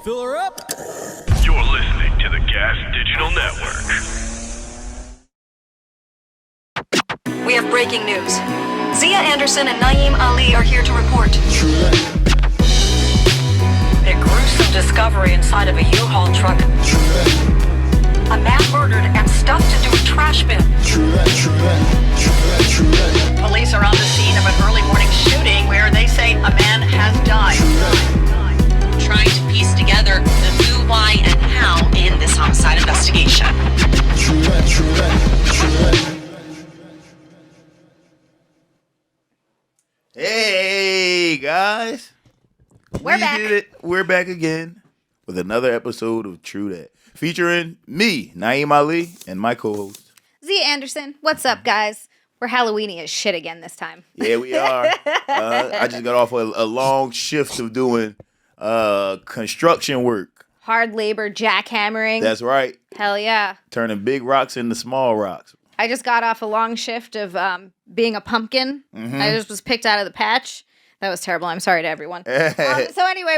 Fill her up. You're listening to the Gas Digital Network. We have breaking news. Zia Anderson and Naeem Ali are here to report. A gruesome discovery inside of a U-Haul truck. A man murdered and stuffed into a trash bin. Police are on the scene of an early morning shooting where they say a man has died. Trying to piece together the who, why, and how in this homicide investigation. Hey guys, We're back. Did it. We're back again with another episode of True Dat, featuring me, Naeem Ali, and my co-host Zia Anderson. What's up, guys? We're Halloweeny as shit again this time. Yeah, we are. I just got off a long shift of doing construction work. Hard labor, jackhammering. That's right. Hell yeah. Turning big rocks into small rocks. I just got off a long shift of being a pumpkin. Mm-hmm. I just was picked out of the patch. That was terrible. I'm sorry to everyone. So anyway,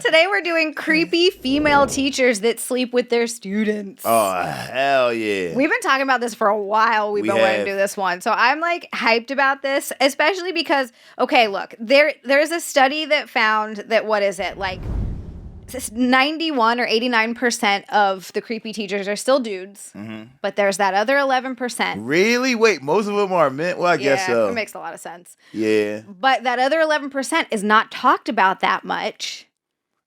today we're doing creepy female teachers that sleep with their students. Oh, hell yeah. We've been talking about this for a while. We've been wanting to do this one. So I'm like hyped about this, especially because, okay, look, there's a study that found that, what is it, like 91 or 89% of the creepy teachers are still dudes, but there's that other 11%. Really? Wait, most of them are men? Well, I guess so. It makes a lot of sense. Yeah. But that other 11% is not talked about that much.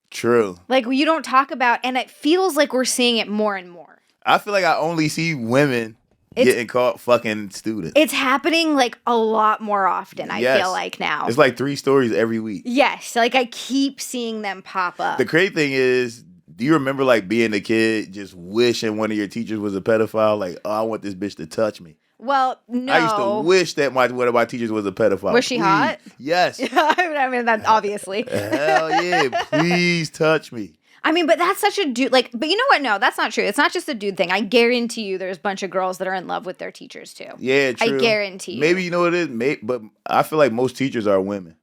True. Like, you don't talk about, and it feels like we're seeing it more and more. I feel like I only see women getting caught fucking students. It's happening like a lot more often, I feel like now. It's like 3 stories every week. Yes, like I keep seeing them pop up. The crazy thing is, do you remember like being a kid just wishing one of your teachers was a pedophile? Like, oh, I want this bitch to touch me. Well, no. I used to wish that one of my teachers was a pedophile. Was she hot? Yes. I mean, that obviously. Hell yeah, please touch me. I mean, but that's such a dude, like, but you know what? No, that's not true. It's not just a dude thing. I guarantee you there's a bunch of girls that are in love with their teachers, too. Yeah, true. I guarantee you. Maybe you know what it is, but I feel like most teachers are women.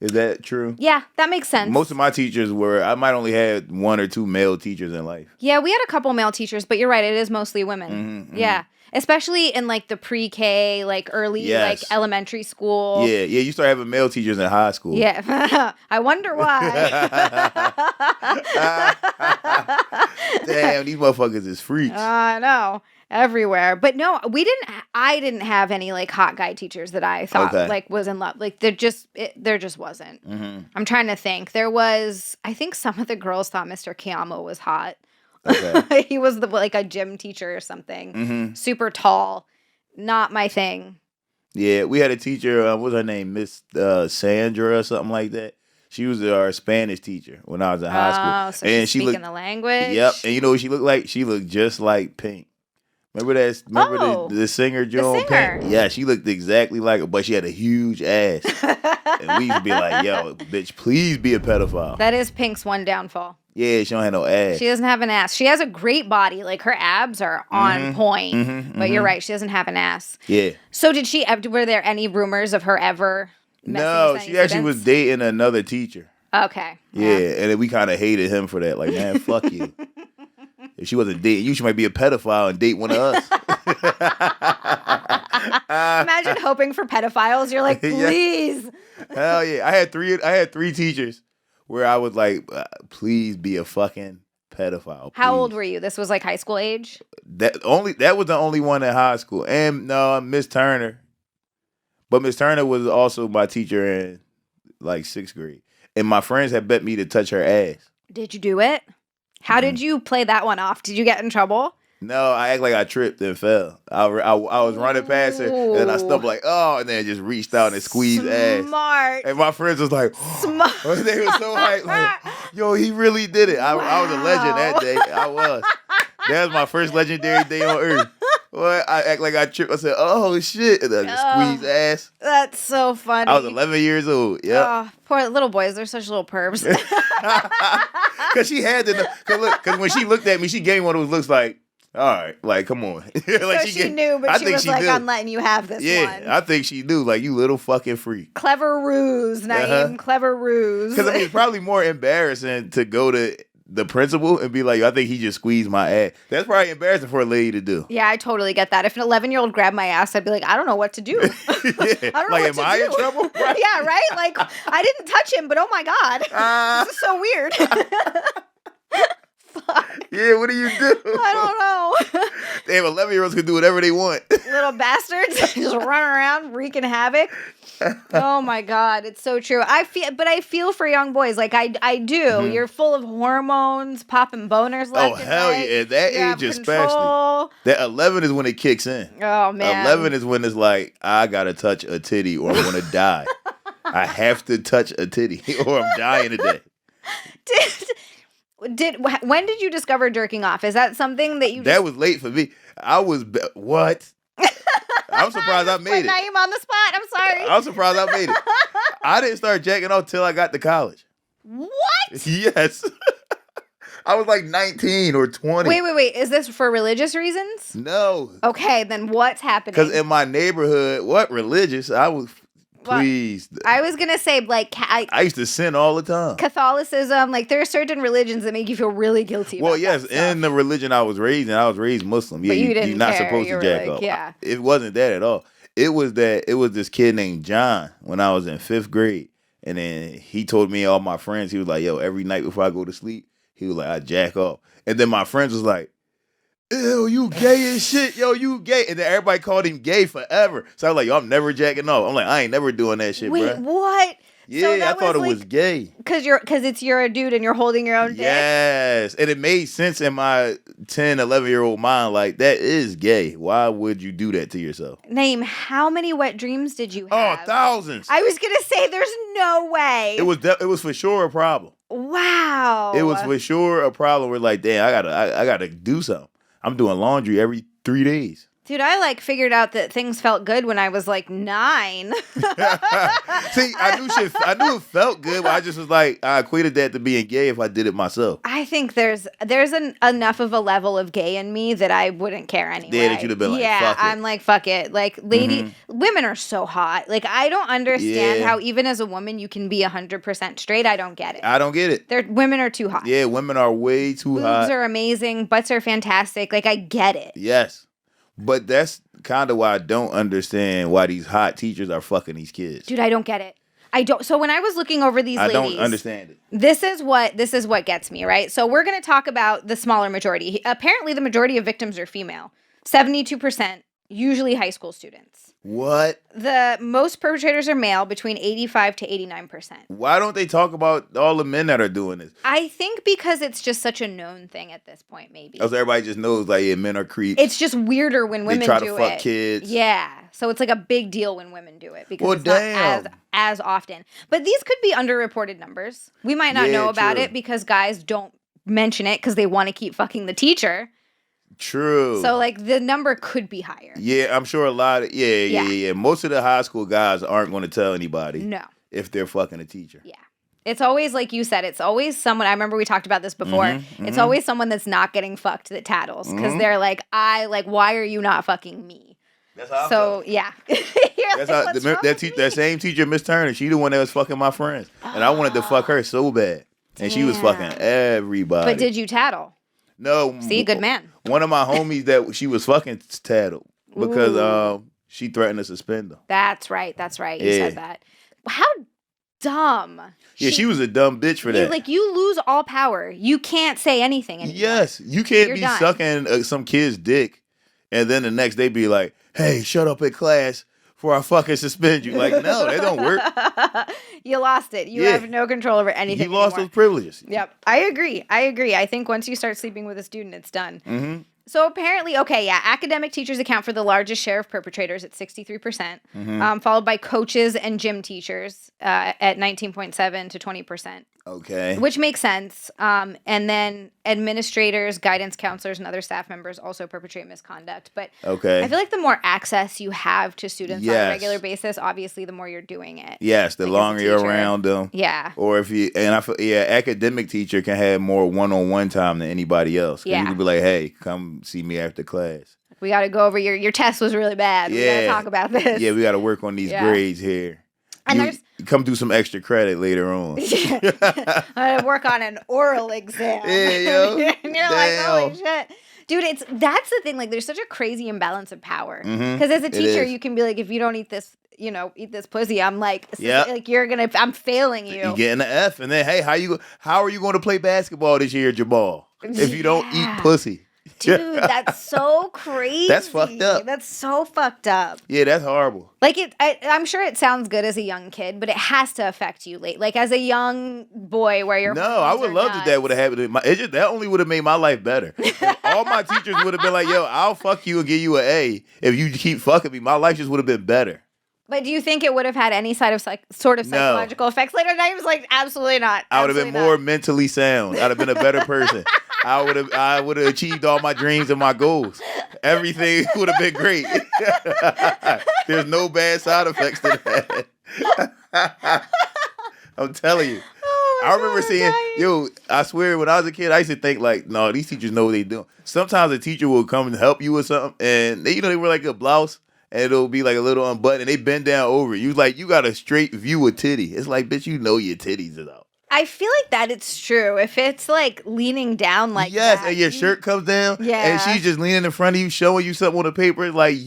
Is that true? Yeah, that makes sense. Most of my teachers I might only had 1 or 2 male teachers in life. Yeah, we had a couple male teachers, but you're right. It is mostly women. Yeah. Especially in, like, the pre-K, like, early, like, elementary school. Yeah, you start having male teachers in high school. Yeah. I wonder why. Damn, these motherfuckers is freaks. I know. Everywhere. But no, I didn't have any, like, hot guy teachers that I thought, like, was in love. Like, there just wasn't. I'm trying to think. There was, I think some of the girls thought Mr. Kiyama was hot. Okay. He was like a gym teacher or something. Super tall. Not my thing. Yeah, we had a teacher, what was her name? Miss Sandra or something like that. She was our Spanish teacher when I was in high school. Oh, so and she's speaking the language? Yep. And you know what she looked like? She looked just like Pink. Remember the singer, Joan Pink? Yeah, she looked exactly like her, but she had a huge ass. And we used to be like, yo, bitch, please be a pedophile. That is Pink's one downfall. Yeah, she don't have no ass. She doesn't have an ass. She has a great body. Like, her abs are on point. But you're right. She doesn't have an ass. Yeah. So were there any rumors of her ever messing with she actually was dating another teacher. Okay. Yeah, and then we kind of hated him for that. Like, man, fuck you. If she wasn't dating you, she might be a pedophile and date one of us. Imagine hoping for pedophiles. You're like, please. Hell yeah. I had three teachers where I was like, please be a fucking pedophile. Please. How old were you? This was like high school age? That was the only one in high school. And no, Miss Turner. But Miss Turner was also my teacher in like 6th grade. And my friends had bet me to touch her ass. Did you do it? How did you play that one off? Did you get in trouble? No, I act like I tripped and fell. I was running past her, and then I stumbled like, oh, and then just reached out and squeezed ass. Smart. And my friends was like, smart. They were so hyped, like, yo, he really did it. I was a legend that day. I was. That was my first legendary day on earth. Well, I act like I tripped. I said, oh, shit. And then squeezed ass. That's so funny. I was 11 years old. Yeah. Oh, poor little boys. They're such little pervs. Because she had to know. Because when she looked at me, she gave me one of those looks like, All right, like, come on. Like, so she knew, but she was like, I'm letting you have this one. Yeah, I think she knew. Like, you little fucking freak. Clever ruse, Naeem. Clever ruse. Because, I mean, it's probably more embarrassing to go to the principal and be like, I think he just squeezed my ass. That's probably embarrassing for a lady to do. Yeah, I totally get that. If an 11-year-old grabbed my ass, I'd be like, I don't know what to do. Yeah. I don't know like, am I in trouble? Right. Yeah, right? Like, I didn't touch him, but oh my God. This is so weird. Fuck. Yeah, what do you do? I don't know. Damn, 11-year-olds can do whatever they want. Little bastards just running around wreaking havoc. Oh my God, it's so true. I feel for young boys. Like I do. Mm-hmm. You're full of hormones, popping boners left and hell right. Yeah, at that age especially. That 11 is when it kicks in. Oh man, 11 is when it's like, I gotta touch a titty or I'm gonna die. I have to touch a titty or I'm dying today. When did you discover jerking off? Is that something that you? That was late for me. I was what? I'm surprised I made it. Naeem on the spot. I'm sorry. I'm surprised I made it. I didn't start jacking off till I got to college. What? Yes. I was like 19 or 20. Wait. Is this for religious reasons? No. Okay, then what's happening? Because in my neighborhood, what religious? I was. Please. I was going to say, like... I used to sin all the time. Catholicism, like, there are certain religions that make you feel really guilty about yes, in the religion I was raised Muslim. Yeah, but you didn't you're not care. supposed to jack off. Yeah. It wasn't that at all. It was this kid named John when I was in 5th grade. And then he told me, all my friends, he was like, yo, every night before I go to sleep, he was like, I jack off. And then my friends was like, ew, you gay as shit. Yo, you gay. And then everybody called him gay forever. So I was like, yo, I'm never jacking off. I'm like, I ain't never doing that shit, bro. Wait, what? Yeah, so I thought it was gay. Because you're a dude and you're holding your own dick? Yes. And it made sense in my 10, 11-year-old mind. Like, that is gay. Why would you do that to yourself? Naeem, how many wet dreams did you have? Oh, thousands. I was going to say, there's no way. It was for sure a problem. Wow. It was for sure a problem. We're like, damn, I gotta do something. I'm doing laundry every 3 days. Dude, I figured out that things felt good when I was 9. See, I knew it felt good, but I just was like, I equated that to being gay if I did it myself. I think there's enough of a level of gay in me that I wouldn't care anyway. Yeah, that you'd have been like, fuck it. I'm like, fuck it. Like, women are so hot. Like, I don't understand how even as a woman you can be 100% straight. I don't get it. I don't get it. Women are too hot. Yeah, women are way too hot. Boobs are amazing. Butts are fantastic. Like, I get it. Yes. But that's kind of why I don't understand why these hot teachers are fucking these kids. Dude, I don't get it. I don't. So when I was looking over these ladies, I don't understand it. This is what gets me, right? So we're going to talk about the smaller majority. Apparently, the majority of victims are female. 72%, usually high school students. What? The most perpetrators are male, between 85 to 89%. Why don't they talk about all the men that are doing this? I think because it's just such a known thing at this point, maybe. Because everybody just knows, like, yeah, men are creeps. It's just weirder when women do it. They try to fuck kids. Yeah. So it's like a big deal when women do it because it's not as often. But these could be underreported numbers. We might not know about it because guys don't mention it because they want to keep fucking the teacher. True. So, the number could be higher. Yeah, I'm sure a lot of... Yeah. Most of the high school guys aren't going to tell anybody. No. If they're fucking a teacher. Yeah. It's always, like you said, it's always someone... I remember we talked about this before. It's always someone that's not getting fucked that tattles. Because they're like, why are you not fucking me? That's how I felt. Yeah. That's how... That same teacher, Miss Turner, she the one that was fucking my friends. And I wanted to fuck her so bad. And she was fucking everybody. But did you tattle? No. See, good man. One of my homies that she was fucking tattled because she threatened to suspend her. That's right. You said that. How dumb. Yeah, she was a dumb bitch for that. You lose all power. You can't say anything anymore. Yes. You can't be sucking some kid's dick and then the next day be like, hey, shut up in class before I fucking suspend you. Like, no, that don't work. You lost it. You have no control over anything. You lost those privileges. Yep. I agree. I think once you start sleeping with a student, it's done. Mm-hmm. So apparently, academic teachers account for the largest share of perpetrators at 63%, followed by coaches and gym teachers at 19.7 to 20%. Okay. Which makes sense. And then administrators, guidance counselors, and other staff members also perpetrate misconduct. But I feel like the more access you have to students on a regular basis, obviously the more you're doing it. Yes, the longer you're around them. Yeah. Or if you, and I feel, academic teacher can have more one-on-one time than anybody else. Yeah. You can be like, hey, come see me after class. We got to go over your test was really bad. We got to talk about this. Yeah, we got to work on these grades here. And you come do some extra credit later on. I work on an oral exam. Yeah, yo. And you're like, holy shit. Dude, that's the thing. Like, there's such a crazy imbalance of power. Because as a teacher, you can be like, if you don't eat this, eat this pussy, I'm like, like I'm failing you. You get an F. And then, hey, how are you going to play basketball this year, Jamal? If you don't eat pussy. Dude, that's so crazy. That's fucked up. That's so fucked up. Yeah, that's horrible. Like, I'm sure it sounds good as a young kid, but it has to affect you late. Like, as a young boy where you're... No, I would love that would have happened. That only would have made my life better. All my teachers would have been like, yo, I'll fuck you and give you an A. If you keep fucking me, my life just would have been better. But do you think it would have had any sort of psychological effects later? And I was like, absolutely not. I would have been more mentally sound. I'd have been a better person. I would have achieved all my dreams and my goals. Everything would have been great. There's no bad side effects to that. I'm telling you. I remember seeing, I swear when I was a kid, I used to think like, no, these teachers know what they're doing. Sometimes a teacher will come and help you with something, and they wear like a blouse. And it'll be like a little unbuttoned, and they bend down over you. Like, you got a straight view of titty. It's like, bitch, you know your titties is out. I feel like that it's true. If it's like leaning down like that. Yes, and your shirt comes down. Yeah. And she's just leaning in front of you, showing you something on the paper. Like,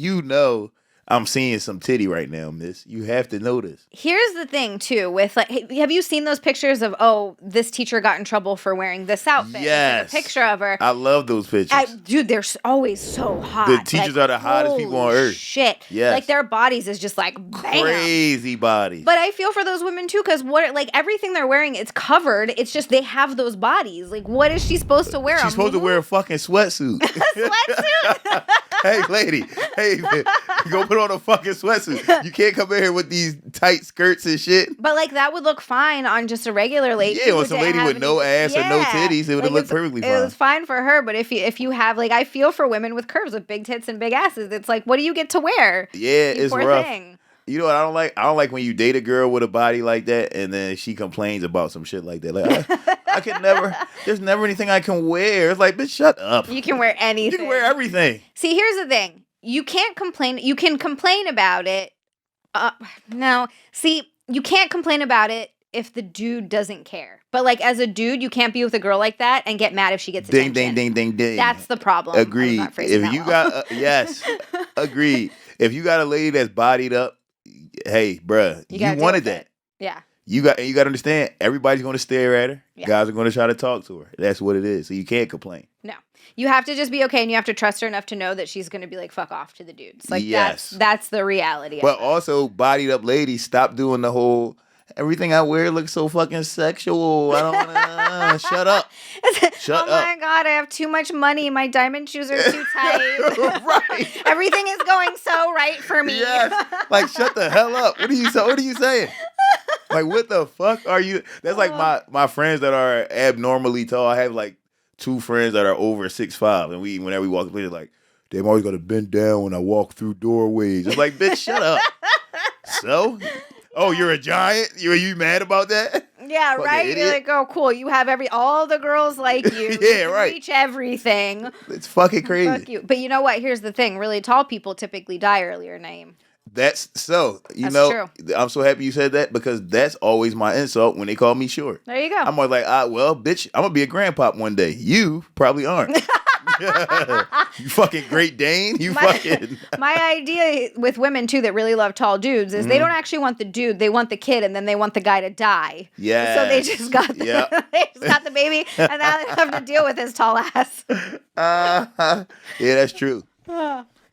I'm seeing some titty right now, miss. You have to know this. Here's the thing, too, with like, have you seen those pictures of, this teacher got in trouble for wearing this outfit? Yes. Like a picture of her. I love those pictures. Dude, they're always so hot. The teachers are the hottest people on earth. Shit. Yes. Like, their bodies is just like, bam. Crazy bodies. But I feel for those women, too, because everything they're wearing, it's covered. It's just they have those bodies. Like, what is she supposed to wear? She's supposed to wear a fucking sweatsuit. Sweatsuit? Hey, lady. Hey, man, go put on a fucking sweatsuit. You can't come in here with these tight skirts and shit. But like that would look fine on just a regular lady. Yeah, on some lady with no ass or no titties, it would have looked perfectly fine. It was fine for her, but if you have I feel for women with curves with big tits and big asses. It's like, what do you get to wear? Yeah, it's rough. Thing. You know what I don't like? I don't like when you date a girl with a body like that and then she complains about some shit like that. Like, I can never, there's never anything I can wear. It's like, bitch, shut up. You can wear anything. You can wear everything. See, here's the thing. You can't complain. You can complain about it. No. See, you can't complain about it if the dude doesn't care. But like as a dude, you can't be with a girl like that and get mad if she gets attention. Ding, ding, ding, ding, ding. That's the problem. Agreed. If you got, yes, agreed. If you got a lady that's bodied up, hey, bruh, you wanted that. Yeah. You got to understand, everybody's going to stare at her. Yeah. Guys are going to try to talk to her. That's what it is. So you can't complain. No. You have to just be okay, and you have to trust her enough to know that she's going to be like, fuck off to the dudes. Like, yes. That's the reality. But also, bodied up ladies, stop doing the whole, everything I wear looks so fucking sexual. I don't want to, shut up. Shut up. Oh my God, I have too much money. My diamond shoes are too tight. Right. Everything is going so right for me. Yes. Like, shut the hell up. What are you saying? Like, what the fuck are you? That's like my friends that are abnormally tall. I have like 2 friends that are over 6'5", and whenever we walk the place, like, damn, I always gotta bend down when I walk through doorways. It's like, bitch, shut up. So, you're a giant? You mad about that? Yeah, right. You're like, oh, cool. You have all the girls like you. Yeah, right. Reach everything. It's fucking crazy. Fuck you. But you know what? Here's the thing. Really tall people typically die earlier, Naeem. That's so. That's true. I'm so happy you said that because that's always my insult when they call me short. There you go. I'm always like, well, bitch, I'm gonna be a grandpop one day. You probably aren't. You fucking Great Dane. My idea with women too that really love tall dudes is they don't actually want the dude, they want the kid, and then they want the guy to die. Yeah. So they just got the baby, and now they have to deal with his tall ass. Yeah, that's true.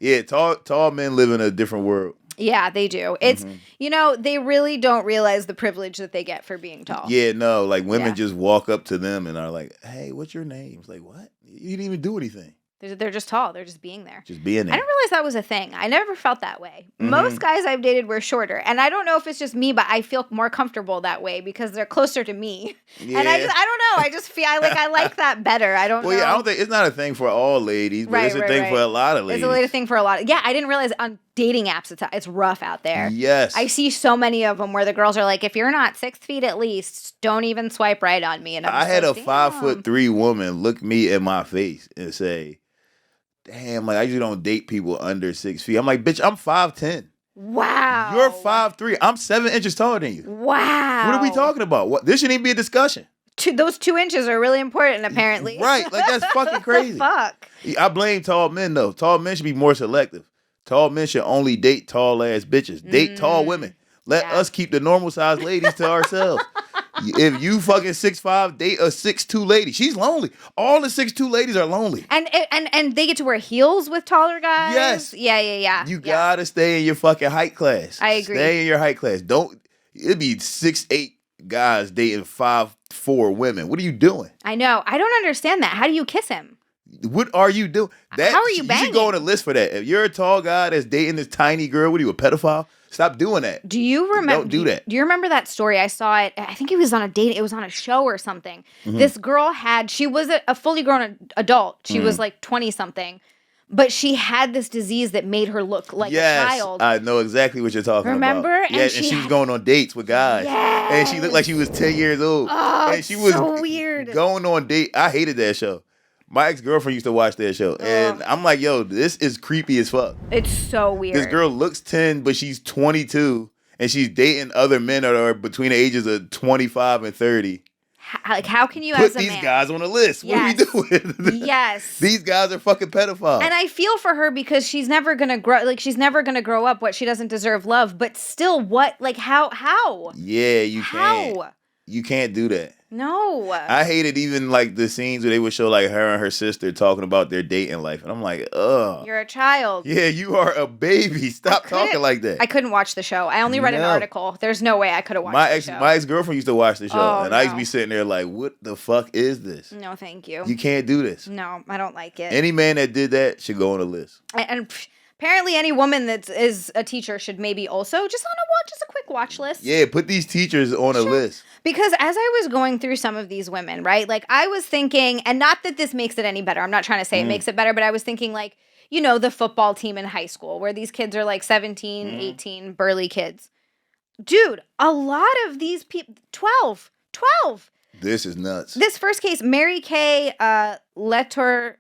Yeah, tall men live in a different world. Yeah, they do. It's, they really don't realize the privilege that they get for being tall. Yeah, no, like women just walk up to them and are like, hey, what's your name? It's like, what? You didn't even do anything. They're just tall. They're just being there. Just being there. I didn't realize that was a thing. I never felt that way. Most guys I've dated were shorter. And I don't know if it's just me, but I feel more comfortable that way because they're closer to me. Yeah. And I don't know. I just feel like I like that better. I don't know. Well, yeah, I don't think it's not a thing for all ladies, but it's a thing for a lot of ladies. It's a thing for a lot. Yeah, I didn't realize on dating apps it's rough out there. Yes. I see so many of them where the girls are like, if you're not 6 feet at least, don't even swipe right on me. And I had a 5'3" woman look me in my face and say, damn, like I usually don't date people under 6 feet. I'm like, bitch, I'm 5'10". Wow. You're 5'3". I'm 7 inches taller than you. Wow. What are we talking about? What? This shouldn't even be a discussion. Those 2 inches are really important, apparently. Right. Like, that's fucking crazy. Fuck. I blame tall men, though. Tall men should be more selective. Tall men should only date tall-ass bitches. Date tall women. Let us keep the normal-sized ladies to ourselves. If you fucking 6'5", date a 6'2" lady. She's lonely. All the 6'2" ladies are lonely. And they get to wear heels with taller guys. Yes. Yeah. You gotta stay in your fucking height class. I agree. Stay in your height class. It'd be 6'8" guys dating 5'4" women. What are you doing? I know. I don't understand that. How do you kiss him? What are you doing? How are you banging? You should go on a list for that. If you're a tall guy that's dating this tiny girl, what are you, a pedophile? Stop doing that. Do you remember? Don't do that. Do you remember that story? I saw it. I think it was on a date. It was on a show or something. This girl she was a fully grown adult. She was like 20 something. But she had this disease that made her look like a child. I know exactly what you're talking about. Remember? Yeah, and she was going on dates with guys. Yes. And she looked like she was 10 years old. Oh, and she was so weird. Going on date. I hated that show. My ex-girlfriend used to watch that show. And I'm like, yo, this is creepy as fuck. It's so weird. This girl looks 10, but she's 22. And she's dating other men that are between the ages of 25 and 30. How can you put as a man? Put these guys on the list? Yes. What are we doing? Yes. These guys are fucking pedophiles. And I feel for her because she's never gonna grow. Like she's never gonna grow up. What she doesn't deserve love. But still, what? Like how? Yeah, you can't. You can't do that. No. I hated even like the scenes where they would show like her and her sister talking about their dating life. And I'm like, ugh. You're a child. Yeah, you are a baby. Stop talking like that. I couldn't watch the show. I only read an article. There's no way I could have watched the show. My ex-girlfriend used to watch the show. I used to be sitting there like, what the fuck is this? No, thank you. You can't do this. No, I don't like it. Any man that did that should go on the list. And apparently any woman that is a teacher should maybe also just a quick watch list. Yeah, put these teachers on a list. Because as I was going through some of these women, right, like I was thinking, and not that this makes it any better. I'm not trying to say it makes it better, but I was thinking like, you know, the football team in high school where these kids are like 17, 18, burly kids. Dude, a lot of these people, 12. This is nuts. This first case, Mary Kay Letourneau.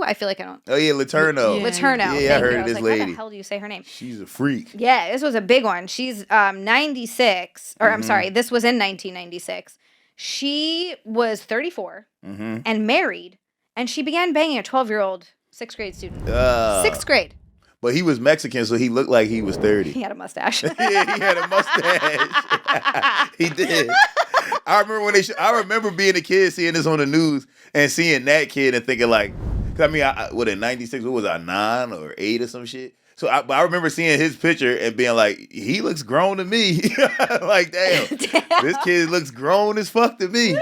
I feel like I don't. Oh, yeah, Letourneau. Letourneau. Yeah, I heard of this lady. How the hell do you say her name? She's a freak. Yeah, this was a big one. She's 96, or I'm sorry, this was in 1996. She was 34 and married, and she began banging a 12-year-old 6th grade student. 6th grade. But he was Mexican, so he looked like he was 30. He had a mustache. Yeah, he had a mustache. He did. I remember being a kid, seeing this on the news, and seeing that kid and thinking like, cause I mean, what in '96? What was I, 9 or 8 or some shit? So I remember seeing his picture and being like, he looks grown to me. Like, damn, this kid looks grown as fuck to me.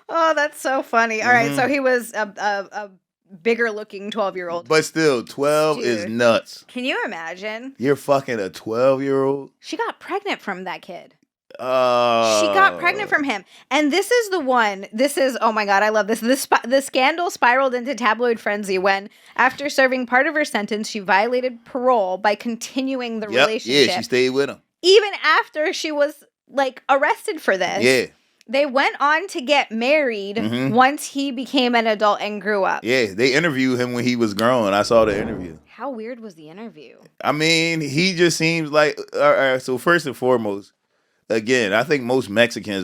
Oh, that's so funny. All right, so he was a bigger looking 12-year-old. But still, 12 is nuts. Can you imagine? You're fucking a 12-year-old? She got pregnant from that kid. She got pregnant from him. And this is the one. This is, oh my God, I love this. The scandal spiraled into tabloid frenzy when, after serving part of her sentence, she violated parole by continuing the relationship. Yeah, she stayed with him. Even after she was, like, arrested for this. Yeah. They went on to get married once he became an adult and grew up. Yeah, they interviewed him when he was grown. I saw the interview. How weird was the interview? I mean, he just seems like, all right, so first and foremost, again, I think most Mexicans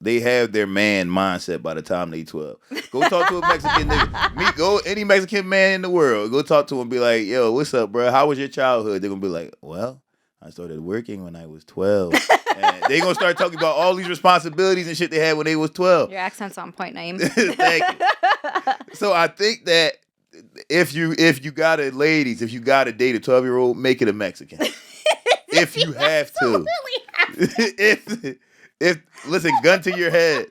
they have their man mindset by the time they 12. Go talk to a Mexican nigga. Any Mexican man in the world, go talk to him and be like, yo, what's up, bro? How was your childhood? They're going to be like, well, I started working when I was 12. And they going to start talking about all these responsibilities and shit they had when they was 12. Your accent's on point, Naeem. Thank you. So I think that if you got to date a 12-year-old, make it a Mexican. If you have to. If listen, gun to your head.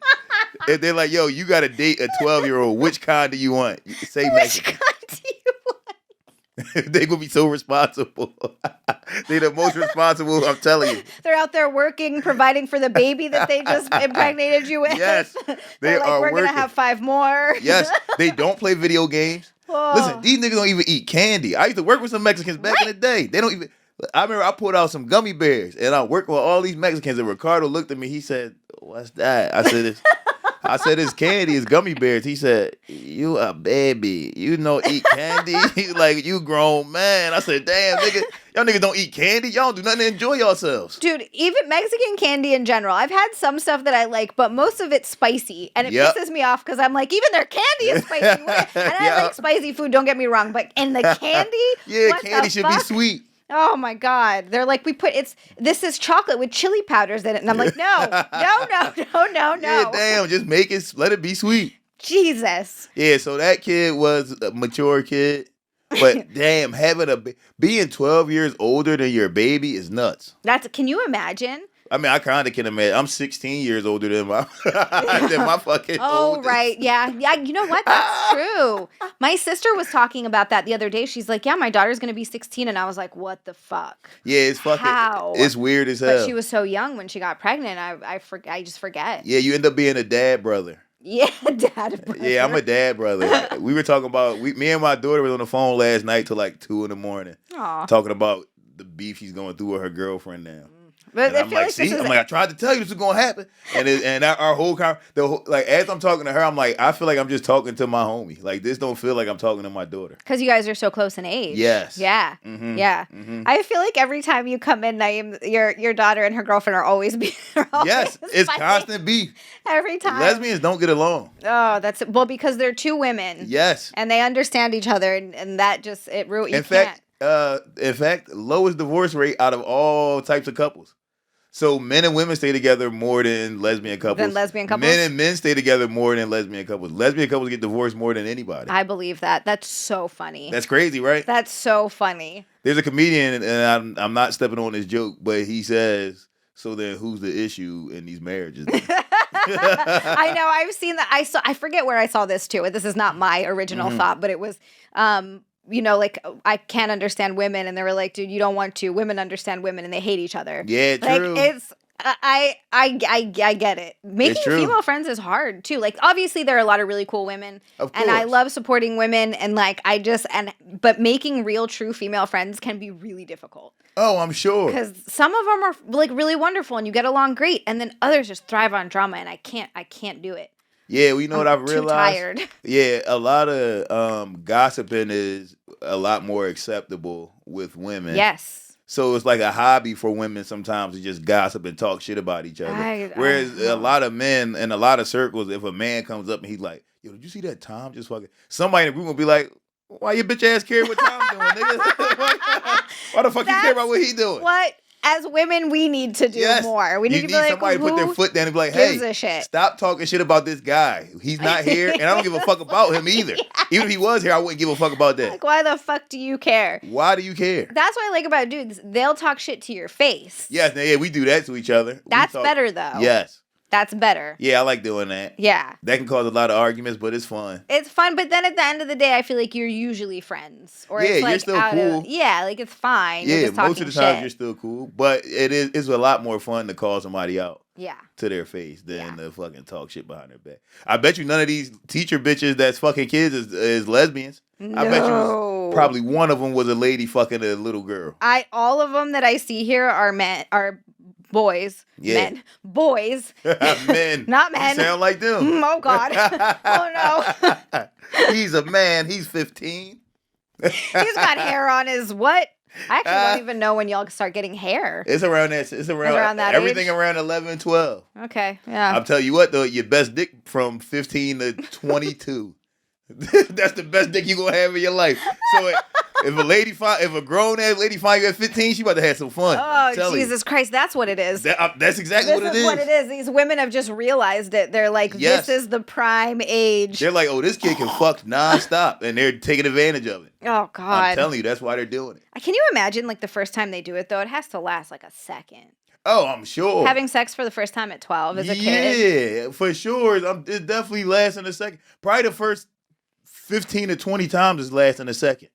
if they're like, yo, you got to date a 12-year-old, which kind do you want? Say Mexican. Which kind do you want? They gonna be so responsible. They the most responsible, I'm telling you. They're out there working, providing for the baby that they just impregnated you with. Yes. They're like, we're going to have 5 more. Yes. They don't play video games. Whoa. Listen, these niggas don't even eat candy. I used to work with some Mexicans back in the day. They don't even... I remember I pulled out some gummy bears, and I worked with all these Mexicans, and Ricardo looked at me. He said, what's that? I said, it's candy. It's gummy bears. He said, you a baby. You know eat candy? He's like, you grown man. I said, damn, nigga. Y'all niggas don't eat candy? Y'all don't do nothing to enjoy yourselves. Dude, even Mexican candy in general. I've had some stuff that I like, but most of it's spicy. And it pisses me off because I'm like, even their candy is spicy. And I like spicy food, don't get me wrong. But in the candy? Yeah, candy should be sweet. Oh my God. They're like, this is chocolate with chili powders in it. And I'm like, no. Yeah, damn, just let it be sweet. Jesus. Yeah, so that kid was a mature kid. But damn, being 12 years older than your baby is nuts. Can you imagine? I mean, I kind of can imagine. I'm 16 years older than my fucking oldest. Right. Yeah. You know what? That's true. My sister was talking about that the other day. She's like, yeah, my daughter's going to be 16. And I was like, what the fuck? Yeah, it's fucking. How? It's weird as hell. But she was so young when she got pregnant. I just forget. Yeah, you end up being a dad brother. Yeah, dad brother. Yeah, I'm a dad brother. We were talking about, me and my daughter was on the phone last night till like 2 in the morning. Aww. Talking about the beef she's going through with her girlfriend now. But I'm like, I tried to tell you this was gonna happen, and our whole as I'm talking to her, I'm like, I feel like I'm just talking to my homie. Like this don't feel like I'm talking to my daughter. Because you guys are so close in age. Yes. Yeah. Mm-hmm. Yeah. Mm-hmm. I feel like every time you come in, Naeem, your daughter and her girlfriend are always being. Yes, it's constant beef. Every time. Lesbians don't get along. Oh, because they're two women. Yes. And they understand each other, and that just In fact, lowest divorce rate out of all types of couples. So men and women stay together more than lesbian couples. Men and men stay together more than lesbian couples. Lesbian couples get divorced more than anybody. I believe that. That's so funny. That's crazy, right? That's so funny. There's a comedian, and I'm not stepping on his joke, but he says, so then who's the issue in these marriages? I know. I've seen that. I forget where I saw this too. This is not my original thought, but it was... like I can't understand women, and they were like, dude, you don't want to. Women understand women, and they hate each other. Yeah, true. Like it's I get it. Making female friends is hard too. Like obviously there are a lot of really cool women, and I love supporting women, and but making real true female friends can be really difficult. Oh, I'm sure. Because some of them are like really wonderful, and you get along great, and then others just thrive on drama, and I can't do it. Yeah, well, you know what I've realized? Too tired. Yeah, a lot of gossiping is a lot more acceptable with women. Yes. So it's like a hobby for women sometimes to just gossip and talk shit about each other. Whereas a lot of men in a lot of circles, if a man comes up and he's like, yo, did you see that Tom just fucking... Somebody in the room will be like, why your bitch ass care what Tom doing, nigga? Why the fuck you care about what he doing? What? As women, we need to do more. We need to be like, somebody to put their foot down and be like, hey, stop talking shit about this guy. He's not here, and I don't give a fuck about him either. Yeah. Even if he was here, I wouldn't give a fuck about that. Like, why the fuck do you care? Why do you care? That's what I like about dudes. They'll talk shit to your face. Yes, yeah, we do that to each other. That's better, though. Yes. That's better. Yeah, I like doing that. Yeah. That can cause a lot of arguments, but it's fun. It's fun, but then at the end of the day, I feel like you're usually friends. Or it's like you're still cool. Like it's fine. Yeah, you're just most of the time you're still cool. But it's a lot more fun to call somebody out. Yeah. To their face than to fucking talk shit behind their back. I bet you none of these teacher bitches that's fucking kids is lesbians. No. I bet you probably one of them was a lady fucking a little girl. All of them that I see here are boys. Yeah. Men. Boys. Men. Not men. You sound like them. Oh, God. Oh, no. He's a man. He's 15. He's got hair on his what? I actually don't even know when y'all start getting hair. It's around that. It's around that everything age? Around 11, 12. Okay. Yeah. I'll tell you what, though. Your best dick from 15 to 22. That's the best dick you gonna have in your life. So if a grown ass lady find you at 15, she about to have some fun. Oh, Jesus Christ, that's what it is. That's exactly what it is. This is what it is. These women have just realized it. They're like, This is the prime age. They're like, oh, this kid can fuck nonstop, and they're taking advantage of it. Oh, God. I'm telling you, that's why they're doing it. Can you imagine, like, the first time they do it, though? It has to last, like, a second. Oh, I'm sure. Having sex for the first time at 12 as a kid. Yeah, for sure. It definitely lasts in a second. Probably the first 15 to 20 times is last in a second.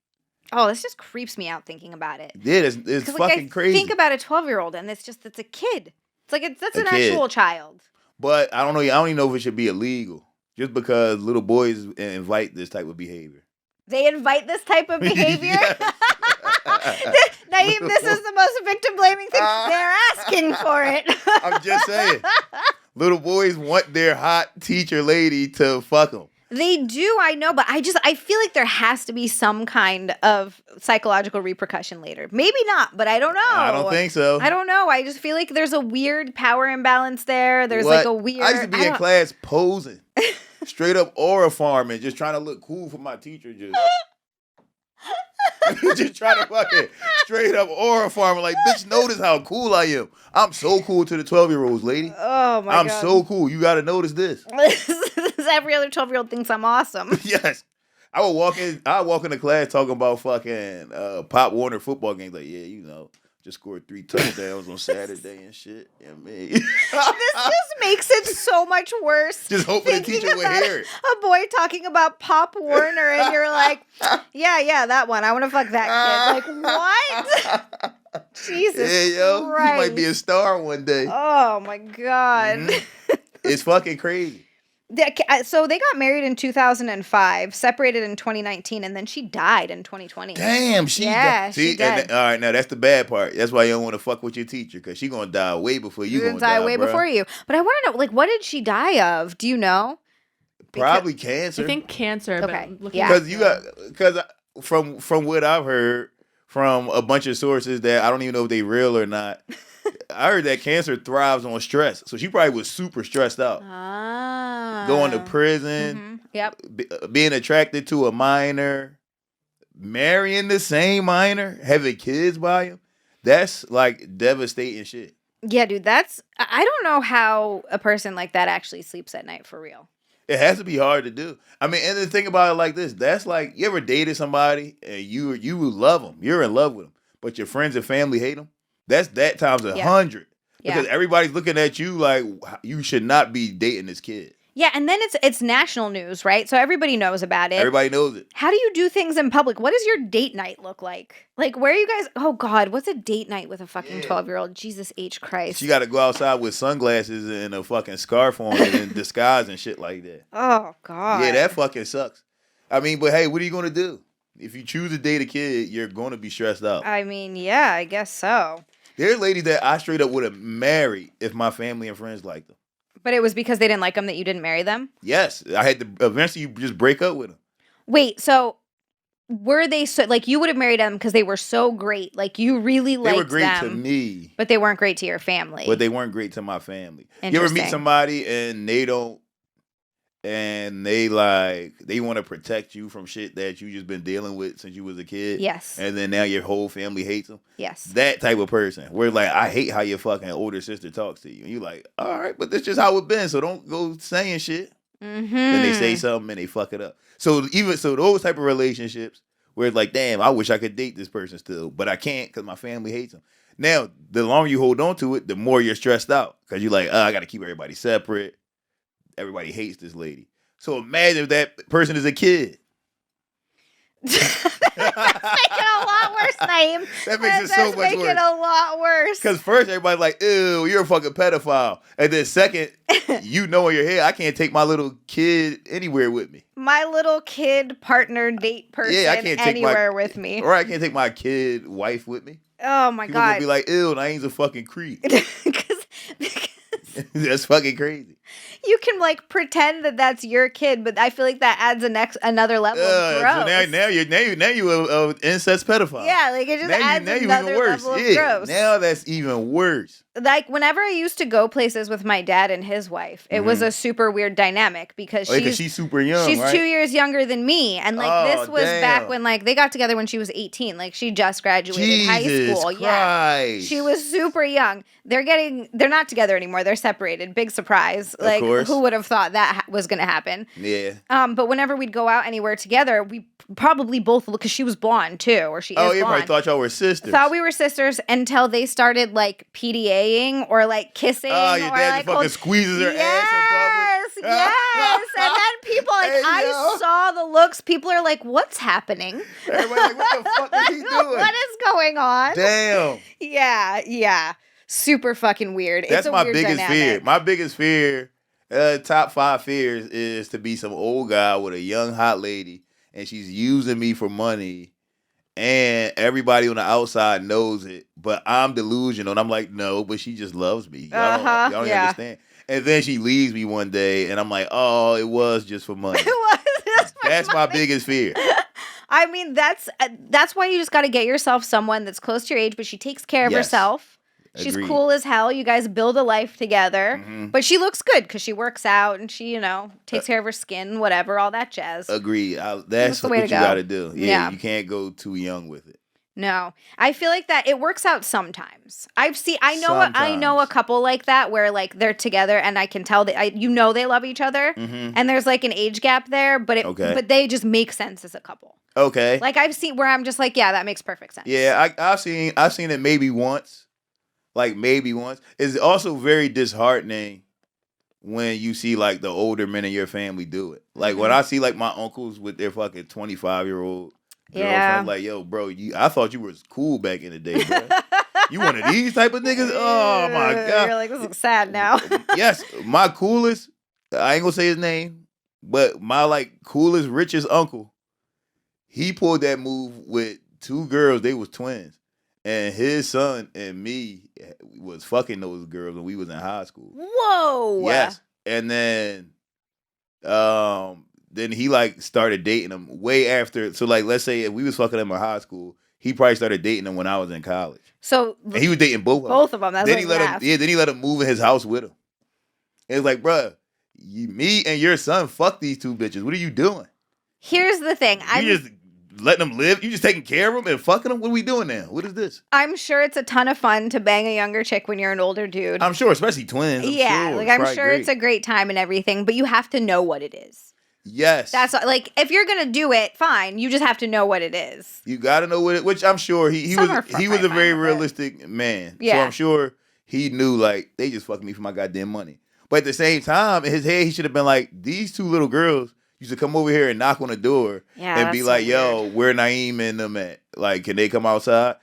Oh, this just creeps me out thinking about it. Yeah, it's fucking crazy. Think about a 12-year-old and it's a kid. It's like that's an actual child. But I don't know. I don't even know if it should be illegal. Just because little boys invite this type of behavior. They invite this type of behavior? Naeem, this is the most victim-blaming thing. They're asking for it. I'm just saying. Little boys want their hot teacher lady to fuck them. They do, I know, but I feel like there has to be some kind of psychological repercussion later. Maybe not, but I don't know. I don't think so. I don't know. I just feel like there's a weird power imbalance there. There's like a weird... I used to be in class posing. Straight up aura farming, just trying to look cool for my teacher. Just trying to fucking straight up aura farming. Like, bitch, notice how cool I am. I'm so cool to the 12-year-olds, lady. Oh, my God. I'm so cool. You got to notice this. Every other 12-year-old thinks I'm awesome. Yes. I would walk into class talking about fucking Pop Warner football games. Like, yeah, you know. Just scored 3 touchdowns on Saturday and shit. Yeah, man. This just makes it so much worse. Just hoping the teacher would hear it. A boy talking about Pop Warner and you're like, yeah, that one. I want to fuck that kid. Like, what? Jesus Christ. He might be a star one day. Oh, my God. Mm-hmm. It's fucking crazy. So they got married in 2005, separated in 2019, and then she died in 2020. Damn, she died. She died. All right, now that's the bad part. That's why you don't want to fuck with your teacher, because she's going to die way before you going to die, way before you. But I want to know, like, what did she die of? Do you know? Probably cancer. I think cancer. Okay. Because from what I've heard from a bunch of sources that I don't even know if they real or not, I heard that cancer thrives on stress. So she probably was super stressed out. Going to prison. Mm-hmm. Yep. Being attracted to a minor. Marrying the same minor. Having kids by him. That's like devastating shit. Yeah, dude. I don't know how a person like that actually sleeps at night for real. It has to be hard to do. I mean, and the thing about it like this. That's like, you ever dated somebody and you love them. You're in love with them. But your friends and family hate them. That's that times 100. Because everybody's looking at you like you should not be dating this kid. Yeah, and then it's national news, right? So everybody knows about it. Everybody knows it. How do you do things in public? What does your date night look like? Like, where are you guys? Oh, God, what's a date night with a fucking 12-year-old? Jesus H. Christ. She got to go outside with sunglasses and a fucking scarf on and in disguise and shit like that. Oh, God. Yeah, that fucking sucks. I mean, but hey, what are you going to do? If you choose to date a kid, you're going to be stressed out. I mean, yeah, I guess so. There's ladies that I straight up would have married if my family and friends liked them. But it was because they didn't like them that you didn't marry them? Yes. I had to eventually just break up with them. Wait, so were they so, like, you would have married them because they were so great? Like, you really liked them. They were great to me. But they weren't great to your family. But they weren't great to my family. You ever meet somebody and they don't, and they want to protect you from shit that you just been dealing with since you was a kid? Yes. And then now your whole family hates them? Yes. That type of person. Where like, I hate how your fucking older sister talks to you. And you like, all right, but that's just how it been. So don't go saying shit. Mm-hmm. Then they say something and they fuck it up. So those type of relationships where it's like, damn, I wish I could date this person still, but I can't because my family hates them. Now, the longer you hold on to it, the more you're stressed out because you're like, I got to keep everybody separate. Everybody hates this lady. So imagine if that person is a kid. That's making it a lot worse, Naeem. That makes it so much worse. That's making it a lot worse. Because first, everybody's like, ew, you're a fucking pedophile. And then second, you know in your head, I can't take my little kid anywhere with me. My little kid partner date person I can't take anywhere with me. Or I can't take my kid wife with me. Oh, my People God. People be like, ew, Naeem's a fucking creep. That's fucking crazy. You can like pretend that that's your kid, but I feel like that adds another level of gross. So now you a incest pedophile. Yeah, like it just adds another level of gross. Now that's even worse. Like whenever I used to go places with my dad and his wife, it was a super weird dynamic because she's super young. She's right? 2 years younger than me, and like this was back when like they got together when she was 18. Like she just graduated high school. Christ. Yeah, she was super young. They're not together anymore. They're separated. Big surprise. Like, who would have thought that was going to happen? Yeah. But whenever we'd go out anywhere together, we probably both look, because she was blonde too, or she is blonde. Probably thought y'all were sisters. Thought we were sisters until they started like PDAing or like kissing. Oh, your dad like, fucking squeezes her ass in public. Yes. And then people like, I saw the looks. People are like, what's happening? Everybody like, what the fuck is he doing? What is going on? Damn. Yeah. Super fucking weird. That's my weird biggest dynamic. fear. My biggest fear, top 5 fears, is to be some old guy with a young hot lady, and she's using me for money, and everybody on the outside knows it, but I'm delusional, and I'm like, no, but she just loves me. Y'all don't understand. And then she leaves me one day, and I'm like, oh, it was just for money. That's my biggest fear. I mean, that's why you just got to get yourself someone that's close to your age, but she takes care of herself. She's Agreed. Cool as hell. You guys build a life together. Mm-hmm. But she looks good because she works out and she, takes care of her skin, whatever, all that jazz. Agreed. That's what you got to do. Yeah, you can't go too young with it. No, I feel like that it works out sometimes. I know a couple like that where like they're together and I can tell that they love each other, and there's like an age gap there, but they just make sense as a couple. Okay. Like I've seen where I'm just like, yeah, that makes perfect sense. Yeah, I've seen it maybe once. Like maybe once. It's also very disheartening when you see like the older men in your family do it. Like when I see like my uncles with their fucking 25-year-old girlfriend, like, yo, bro, I thought you was cool back in the day, bro. You one of these type of niggas? Oh my God. You're like, this looks sad now. Yes, my coolest, I ain't gonna say his name, but my like coolest, richest uncle, he pulled that move with 2 girls, they was twins. And his son and me was fucking those girls when we was in high school. Whoa. Yes. And then he like started dating them way after. So like, let's say if we was fucking them in high school, he probably started dating them when I was in college. So and he was dating both of them. That's then he let him move in his house with him. And it's like, bruh, me and your son fuck these 2 bitches. What are you doing? Here's the thing. You just letting them live? You just taking care of them and fucking them? What are we doing now? What is this? I'm sure it's a ton of fun to bang a younger chick when you're an older dude. I'm sure, especially twins. I'm sure it's a great time and everything, but you have to know what it is. Yes. That's like, if you're going to do it, fine. You just have to know what it is. You got to know what it, which I'm sure he was a very realistic man. Yeah. So I'm sure he knew like, they just fucking me for my goddamn money. But at the same time, in his head, he should have been like, these 2 little girls used to come over here and knock on the door and be like, yo, where Naeem and them at? Like, can they come outside?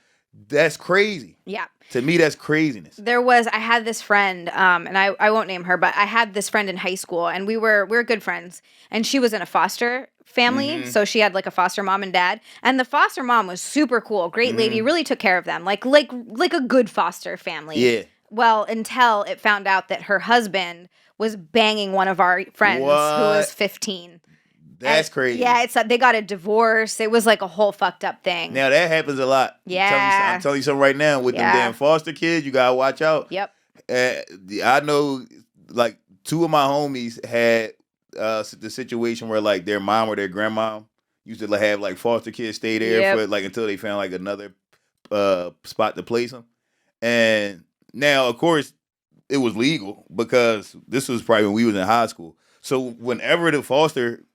That's crazy. Yeah. To me, that's craziness. I had this friend, and I won't name her, but I had this friend in high school, and we were good friends. And she was in a foster family, so she had like a foster mom and dad. And the foster mom was super cool, great lady, really took care of them, like a good foster family. Yeah. Well, until it found out that her husband was banging one of our friends who was 15. That's crazy. Yeah, they got a divorce. It was like a whole fucked up thing. Now that happens a lot. Yeah. I'm telling you something right now. With them damn foster kids, you gotta watch out. Yep. I know, like 2 of my homies had the situation where like their mom or their grandma used to have like foster kids stay there for like until they found like another spot to place them. And now, of course, it was legal because this was probably when we was in high school. So whenever the foster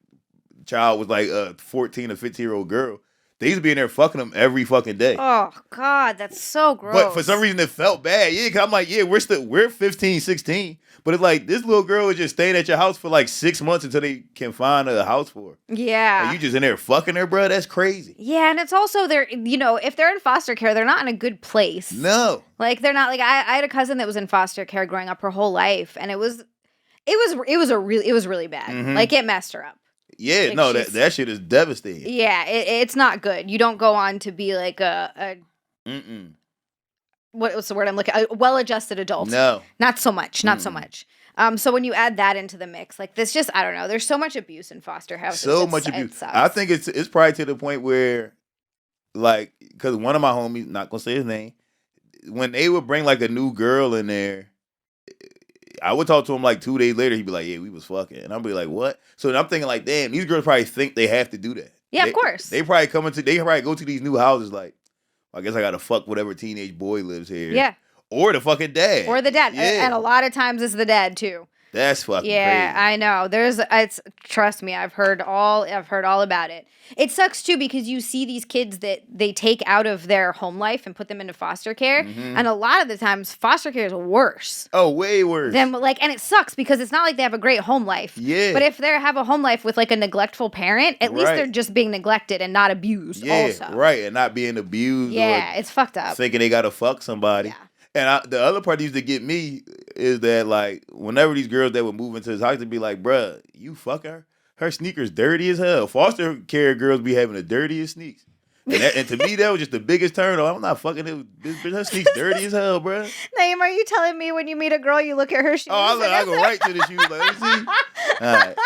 child was like a 14 or 15-year-old girl, they used to be in there fucking them every fucking day. Oh, God, that's so gross. But for some reason, it felt bad. Yeah, cause I'm like, yeah, we're 15, 16. But it's like, this little girl is just staying at your house for like 6 months until they can find a house for her. Yeah. And you just in there fucking her, bro? That's crazy. Yeah, and it's also, if they're in foster care, they're not in a good place. No. Like, they're not, like, I had a cousin that was in foster care growing up her whole life, and it was really bad. Mm-hmm. Like, it messed her up. Yeah, like no, that shit is devastating. Yeah, it's not good. You don't go on to be like what's the word I'm looking at? A well-adjusted adult. No. Not so much. So much. So when you add that into the mix, like this just, I don't know, there's so much abuse in foster houses. So much abuse. I think it's probably to the point where, like, because one of my homies, not going to say his name, when they would bring like a new girl in there, I would talk to him like 2 days later. He'd be like, yeah, we was fucking. And I'd be like, what? So I'm thinking like, damn, these girls probably think they have to do that. Yeah, of course. They probably go to these new houses like, I guess I got to fuck whatever teenage boy lives here. Yeah. Or the fucking dad. Or the dad. Yeah. And a lot of times it's the dad too. That's fucking yeah, crazy. I know. Trust me, I've heard all about it. It sucks too because you see these kids that they take out of their home life and put them into foster care, and a lot of the times foster care is worse. Oh, way worse. And it sucks because it's not like they have a great home life. Yeah. But if they have a home life with like a neglectful parent, at least they're just being neglected and not abused. Yeah, also. right, and not being abused. Yeah, it's fucked up. Thinking they gotta fuck somebody. Yeah. And the other part that used to get me is that, like, whenever these girls that would move into his house, they'd be like, bruh, you fuck her? Her sneakers dirty as hell. Foster care girls be having the dirtiest sneaks. And to me, that was just the biggest turn on. I'm not fucking her sneaks dirty as hell, bruh. Naeem, are you telling me when you meet a girl, you look at her shoes? Oh, I go right to the shoes. Like, let me see. All right.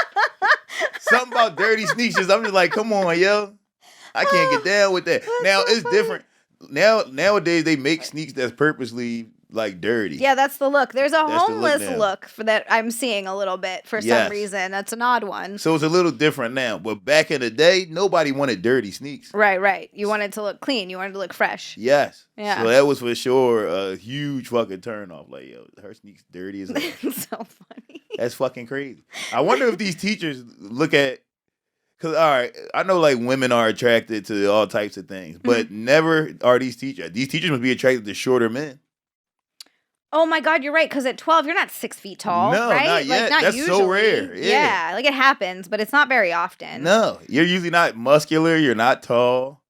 Something about dirty sneaks. I'm just like, come on, yo. I can't get down with that. Now, it's different. Nowadays they make sneaks that's purposely like dirty. Yeah, that's the look. There's a homeless look for that I'm seeing a little bit for some reason. That's an odd one. So it's a little different now. But back in the day, nobody wanted dirty sneaks. Right. You wanted to look clean. You wanted to look fresh. Yes. Yeah. So that was for sure a huge fucking turn off. Like, yo, her sneaks dirty as hell. So funny. That's fucking crazy. I wonder if these teachers look at. Because, all right, I know, like, women are attracted to all types of things, but never are these teachers. These teachers must be attracted to shorter men. Oh, my God, you're right. Because at 12, you're not 6 feet tall, no, right? not yet. Like, not That's usually. so rare. Yeah, like, it happens, but it's not very often. No, you're usually not muscular. You're not tall.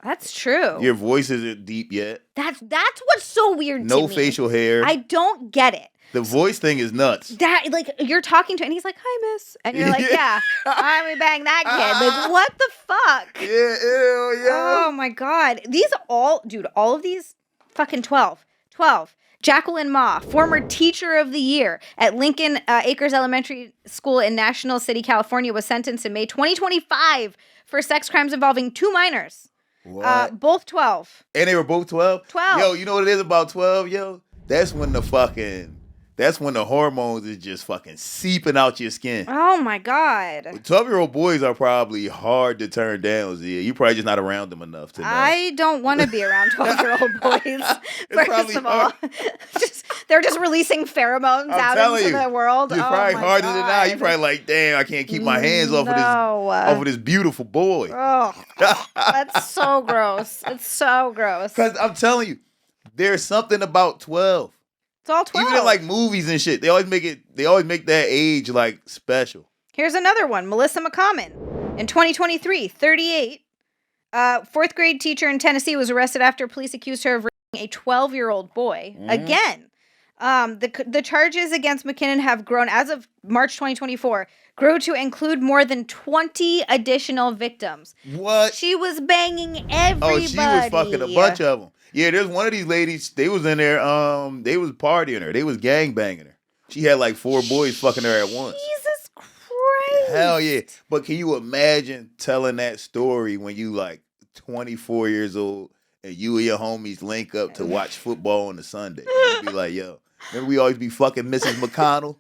That's true. Your voice isn't deep yet. That's what's so weird to me. No facial hair. I don't get it. The voice thing is nuts. That, like, you're talking to, and he's like, hi, miss. And you're like, yeah, I'm gonna bang that kid. Like, what the fuck? Yeah, ew, yeah. Oh, my God. All of these, fucking 12. Jacqueline Ma, former teacher of the year at Lincoln Acres Elementary School in National City, California, was sentenced in May 2025 for sex crimes involving 2 minors. What? Both 12. And they were both 12? 12. Yo, you know what it is about 12, yo? That's when the hormones is just fucking seeping out your skin. Oh, my God. 12-year-old boys are probably hard to turn down, Zia. You probably just not around them enough to know. I don't want to be around 12-year-old boys. First of all, they're just releasing pheromones out into the world. It's probably harder than now. You're probably like, damn, I can't keep my hands off of this beautiful boy. Oh, that's so gross. It's so gross. Because I'm telling you, there's something about 12. It's all 12. Even in like movies and shit, they always make that age like special. Here's another one. Melissa McCommon. In 2023, 38, fourth grade teacher in Tennessee was arrested after police accused her of raping a 12-year-old boy. Again, the charges against McKinnon have grown, as of March 2024, grew to include more than 20 additional victims. What? She was banging everybody. Oh, she was fucking a bunch of them. Yeah, there's one of these ladies, they was in there, they was partying her. They was gangbanging her. She had like 4 boys fucking her at once. Jesus Christ. Hell yeah. But can you imagine telling that story when you like 24 years old and you and your homies link up to watch football on a Sunday? You'd be like, yo, remember we always be fucking Mrs. McConnell?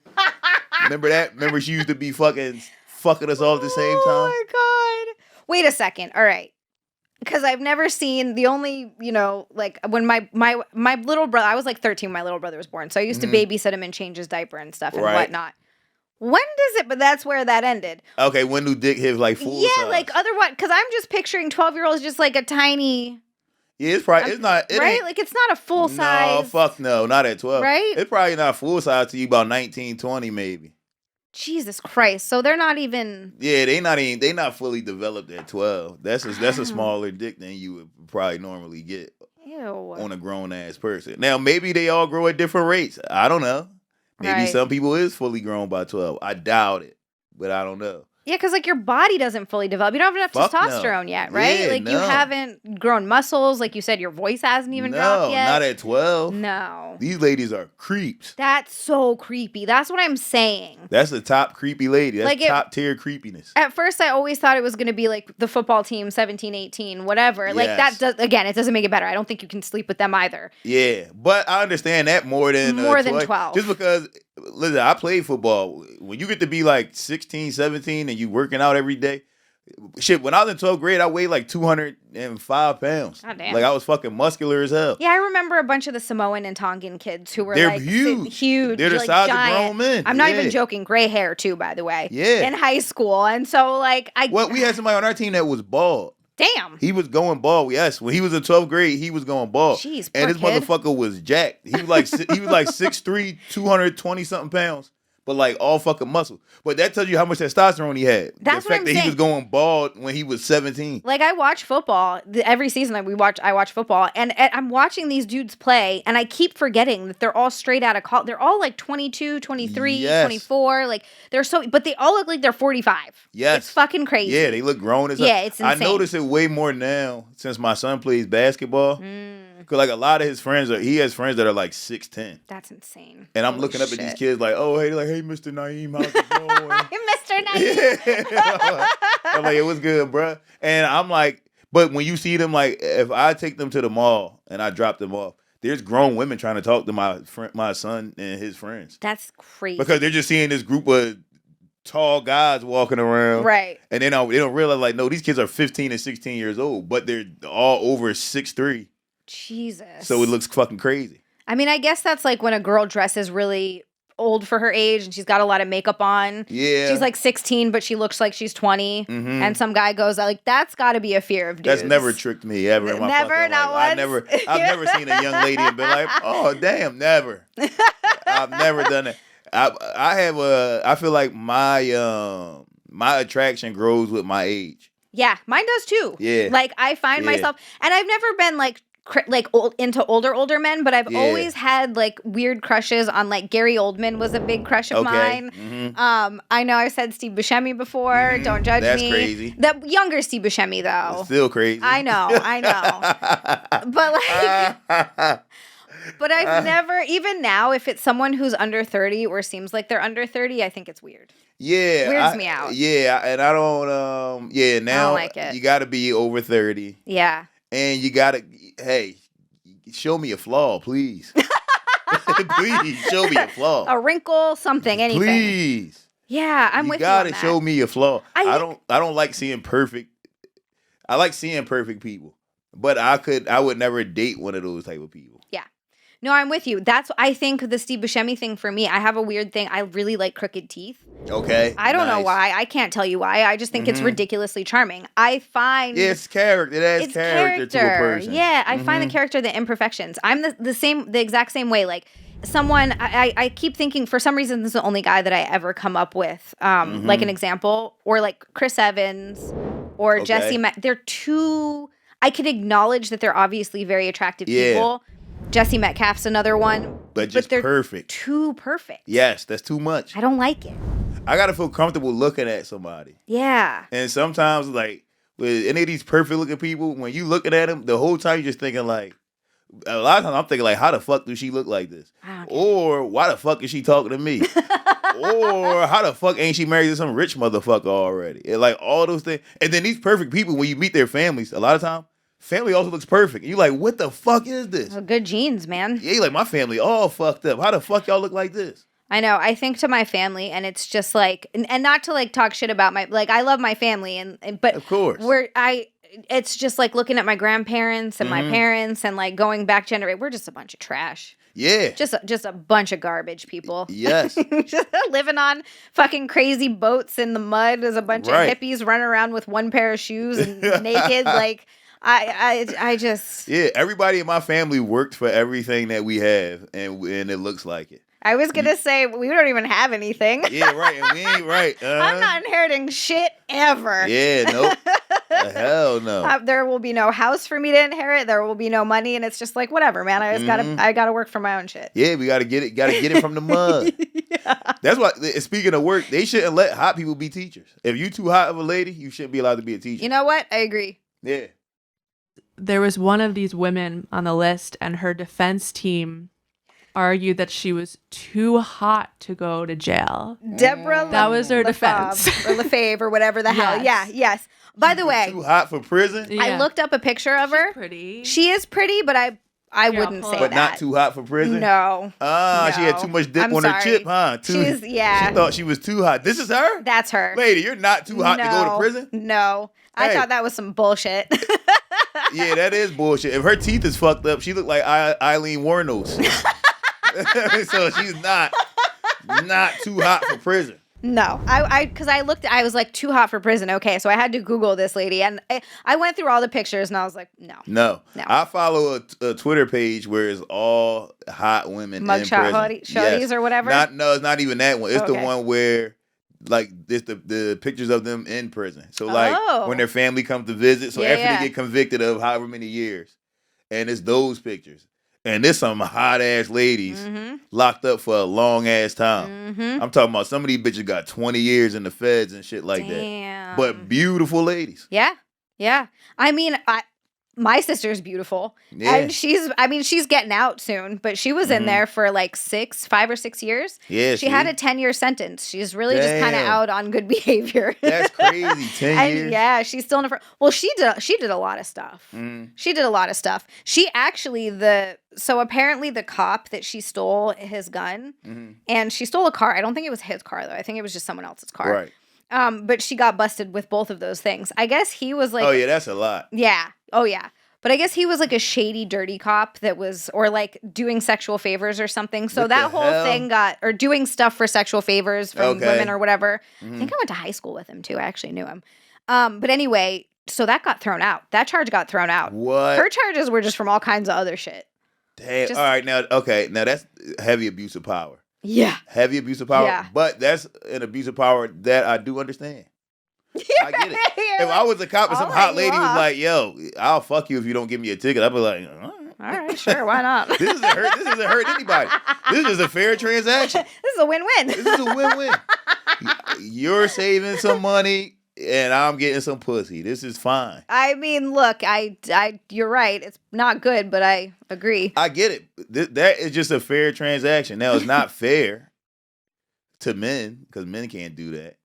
Remember that? Remember she used to be fucking us all at the same time? Oh my God. Wait a second. All right. Because I've never seen like when my little brother, I was like 13 when my little brother was born. So I used to babysit him and change his diaper and stuff and whatnot. When does it, but that's where that ended. Okay, when do dick hit like full size? Yeah, like otherwise, because I'm just picturing 12-year-olds just like a tiny. Yeah, it's probably, it's not. It right? Like it's not a full size. No, fuck no, not at 12. Right? It's probably not full size to you about 19, 20 maybe. Jesus Christ. So they're not even. Yeah, they not fully developed at 12. That's a smaller dick than you would probably normally get. Ew. On a grown ass person. Now maybe they all grow at different rates. I don't know. Maybe some people is fully grown by 12. I doubt it, but I don't know. Yeah, because like your body doesn't fully develop. You don't have enough testosterone yet, right? Yeah, like you haven't grown muscles. Like you said, your voice hasn't even dropped yet. No, not at 12. No. These ladies are creeps. That's so creepy. That's what I'm saying. That's the top creepy lady. That's like top tier creepiness. At first, I always thought it was going to be like the football team, 17, 18, whatever. Yes. Like that does, again, it doesn't make it better. I don't think you can sleep with them either. Yeah, but I understand that more than 12. Just because, listen, I played football. When you get to be like 16, 17 and you working out every day, Shit, when I was in 12th grade, I weighed like 205 pounds. God damn. Like I was fucking muscular as hell. Yeah, I remember a bunch of the Samoan and Tongan kids who were They're like huge. They're the like size giant. of grown men. I'm not even joking. Gray hair too, by the way. Yeah. In high school, and so like we had somebody on our team that was bald. Damn. He was going bald. Yes, when he was in 12th grade, he was going bald. Jeez, and this kid. motherfucker was jacked. He was like 6'3", 220 something pounds. But like all fucking muscle. But that tells you how much testosterone he had. That's the what fact I'm that saying. he was going bald when he was 17. Like I watch football every season. Like I watch football, and I'm watching these dudes play, and I keep forgetting that they're all straight out of college. They're all like 22, 23, Yes. 24. Like but they all look like they're 45. Yes. It's fucking crazy. Yeah, they look grown as hell. Yeah, it's insane. I notice it way more now since my son plays basketball. Because like a lot of his friends, he has friends that are like 6'10". That's insane. And I'm Holy looking up shit. at these kids like, oh, hey, Mr. Naeem, how's it going? Mr. Naeem. Yeah. I'm like, it was good, bro. And I'm like, but when you see them, like, if I take them to the mall and I drop them off, there's grown women trying to talk to my son and his friends. That's crazy. Because they're just seeing this group of tall guys walking around. Right. And they don't realize, like, no, these kids are 15 and 16 years old, but they're all over 6'3". Jesus. So it looks fucking crazy. I mean, I guess that's like when a girl dresses really old for her age and she's got a lot of makeup on. Yeah. She's like 16, but she looks like she's 20. Mm-hmm. And some guy goes like, that's got to be a fear of dudes. That's never tricked me ever in my Never, fucking not life. once? I've never seen a young lady and been like, oh, damn, never. I've never done it. I feel like my attraction grows with my age. Yeah, mine does too. Yeah. Like I find myself, and I've never been like into older men, but I've always had like weird crushes on like Gary Oldman was a big crush of mine. Mm-hmm. I know I've said Steve Buscemi before. Mm-hmm. Don't judge me. That's crazy. The younger Steve Buscemi though. It's still crazy. I know. But like. But I've never, even now, if it's someone who's under 30 or seems like they're under 30, I think it's weird. Yeah. Weirds me out. Yeah, and I don't, now I don't like it. You got to be over 30. Yeah. And you got to, hey, show me a flaw, please. Please, show me a flaw. A wrinkle, something, anything. Please. Yeah, I'm with you on that. You got to show me a flaw. I don't like seeing perfect. I like seeing perfect people. But I would never date one of those type of people. Yeah. No, I'm with you. I think the Steve Buscemi thing for me, I have a weird thing. I really like crooked teeth. Okay. I don't know why. I can't tell you why. I just think it's ridiculously charming. I find it's character. It adds character to a person. Yeah, I find the character, the imperfections. I'm the exact same way. Like someone, I keep thinking for some reason this is the only guy that I ever come up with, like an example, or like Chris Evans or Jesse. They're too. I could acknowledge that they're obviously very attractive people. Jesse Metcalf's another one. But they're perfect. Too perfect. Yes, that's too much. I don't like it. I got to feel comfortable looking at somebody. Yeah. And sometimes, like, with any of these perfect looking people, when you looking at them, the whole time you're just thinking, like, a lot of times I'm thinking, like, how the fuck do she look like this? Or why the fuck is she talking to me? Or how the fuck ain't she married to some rich motherfucker already? And, like, all those things. And then these perfect people, when you meet their families, a lot of times, family also looks perfect. And you're like, what the fuck is this? Well, good genes, man. Yeah, you're like, my family all fucked up. How the fuck y'all look like this? I know. I think to my family, and it's just like, and not to like talk shit about I love my family, but of course, it's just like looking at my grandparents and my parents, and like going back we're just a bunch of trash. Yeah, just a bunch of garbage people. Yes, just living on fucking crazy boats in the mud. There's a bunch of hippies running around with one pair of shoes and naked, like. I just everybody in my family worked for everything that we have, and it looks like it. I was gonna say we don't even have anything. Yeah, right, and we ain't right. I'm not inheriting shit ever. Yeah, nope. Hell no. There will be no house for me to inherit. There will be no money, and it's just like whatever, man. I just gotta work for my own shit. Yeah, we gotta get it from the mud. Yeah. That's why. Speaking of work, they shouldn't let hot people be teachers. If you too hot of a lady, you shouldn't be allowed to be a teacher. You know what? I agree. Yeah. There was one of these women on the list, and her defense team argued that she was too hot to go to jail. Deborah, that was her defense, or Lefebvre, or whatever the hell. Yeah, yes. By the way, too hot for prison. I looked up a picture of her. She's pretty. She is pretty, but I wouldn't say but that. But not too hot for prison? No. She had too much dip on her chip, huh? She thought she was too hot. This is her? That's her. Lady, you're not too hot to go to prison? No. I thought that was some bullshit. Yeah, that is bullshit. If her teeth is fucked up, she look like Eileen Warnos. So she's not too hot for prison. No, because I looked, I was like, too hot for prison. Okay, so I had to Google this lady, and I went through all the pictures, and I was like, no. I follow a Twitter page where it's all hot women mugshot in prison. shorties or whatever. No, it's not even that one. It's the one where like it's the pictures of them in prison. So like when their family comes to visit, so after they get convicted of however many years, and it's those pictures. And there's some hot ass ladies locked up for a long ass time. I'm talking about some of these bitches got 20 years in the feds and shit like that. But beautiful ladies. Yeah. I mean, my sister's beautiful. Yeah. And she's getting out soon, but she was in there for like 5 or 6 years. Yeah. She had a 10-year sentence. She's really just kind of out on good behavior. That's crazy. 10 years. Yeah, she's still in her. Well, she did a lot of stuff. She did a lot of stuff. She actually so apparently the cop that she stole his gun and she stole a car. I don't think it was his car though. I think it was just someone else's car. Right. But she got busted with both of those things. I guess he was like, oh yeah, that's a lot. Yeah. Oh yeah. But I guess he was like a shady, dirty cop that was, or like doing sexual favors or something. So that whole thing or doing stuff for sexual favors from women or whatever. I think I went to high school with him too. I actually knew him. But anyway, so that got thrown out. That charge got thrown out. What? Her charges were just from all kinds of other shit. Damn. All right. Now that's heavy abuse of power. Yeah. Heavy abuse of power. Yeah. But that's an abuse of power that I do understand. I get it. If I was a cop and some hot lady was like, yo, I'll fuck you if you don't give me a ticket, I'd be like, all right, sure, why not? This doesn't hurt anybody. This is a fair transaction. This is a win-win. This is a win-win. You're saving some money and I'm getting some pussy. This is fine. I mean, look, you're right. It's not good, but I agree. I get it. That is just a fair transaction. Now, it's not fair to men because men can't do that.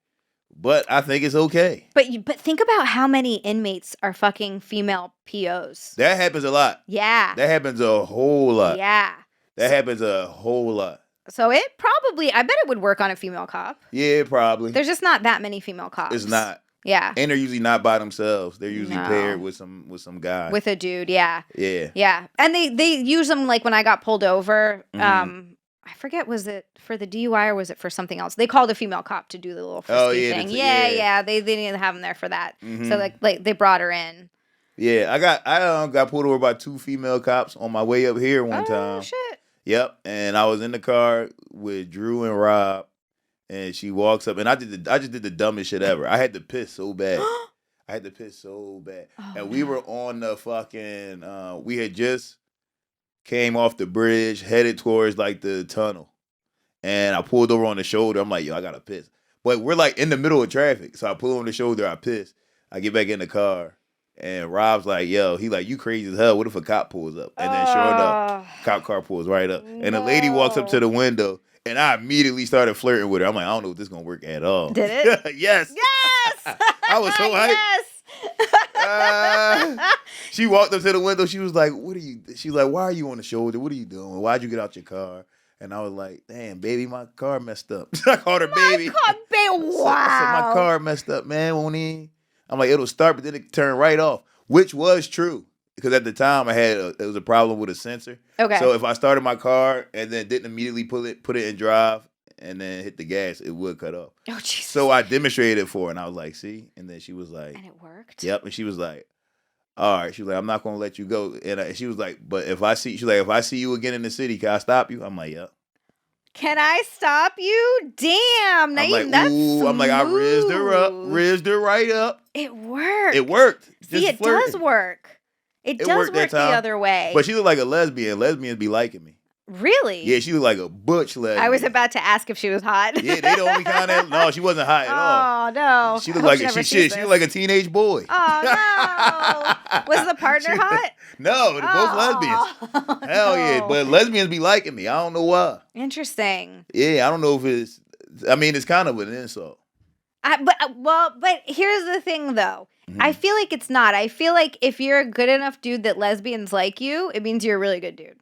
But I think it's okay. But think about how many inmates are fucking female POs. That happens a lot. Yeah. That happens a whole lot. Yeah. That happens a whole lot. So I bet it would work on a female cop. Yeah, probably. There's just not that many female cops. It's not. Yeah. And they're usually not by themselves. They're usually paired with some guy. With a dude, yeah. Yeah. Yeah. And they use them like when I got pulled over, I forget, was it for the DUI or was it for something else? They called a female cop to do the little frisky thing. Yeah. They didn't have them there for that. So like they brought her in. Yeah, I got pulled over by 2 female cops on my way up here one time. Oh shit. Yep, and I was in the car with Drew and Rob, and she walks up, and I just did the dumbest shit ever. I had to piss so bad. And we were on the fucking. We had just came off the bridge, headed towards like the tunnel, and I pulled over on the shoulder. I'm like, yo, I gotta piss. But we're like in the middle of traffic, so I pull on the shoulder, I piss. I get back in the car. And Rob's like, yo, he like, you crazy as hell. What if a cop pulls up? And then sure enough, cop car pulls right up. And the lady walks up to the window, and I immediately started flirting with her. I'm like, I don't know if this is going to work at all. Did it? Yes. Yes. I was so hyped. Yes. She walked up to the window. She was like, she's like, why are you on the shoulder? What are you doing? Why'd you get out your car? And I was like, damn, baby, my car messed up. I called her baby. Wow. I said, my car messed up, man. Won't he? I'm like, it'll start, but then it turned right off, which was true. Because at the time, it was a problem with a sensor. Okay. So if I started my car and then didn't immediately put it in drive and then hit the gas, it would cut off. Oh, Jesus. So I demonstrated it for her, and I was like, see? And then she was like. And it worked? Yep. And she was like, all right. She was like, I'm not going to let you go. And she was like, but if I see you again in the city, can I stop you? I'm like, yep. Can I stop you? Damn. I'm like, ooh. I'm like, I rizzed her right up. It worked. It worked. See, it does work. It does work the other way. But she looked like a lesbian. Lesbians be liking me. Really? Yeah, she looked like a butch lesbian. I was about to ask if she was hot. Yeah, they the only kind of. No, she wasn't hot at all. Oh no. She looked like she looked like a teenage boy. Oh no. Was the partner hot? No, they're both lesbians. Hell yeah, but lesbians be liking me. I don't know why. Interesting. Yeah, I don't know if it's. I mean, it's kind of an insult. But here's the thing, though. I feel like it's not. I feel like if you're a good enough dude that lesbians like you, it means you're a really good dude.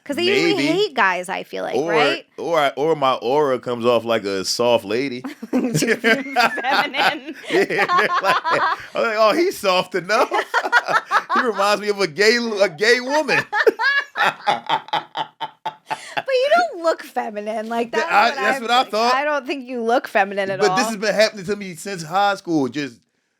Because they usually hate guys, I feel like, right? Or my aura comes off like a soft lady. Feminine. Yeah, I'm like, oh, he's soft enough. He reminds me of a gay woman. But you don't look feminine. Like that's what I thought. I don't think you look feminine at all. But this has been happening to me since high school. Just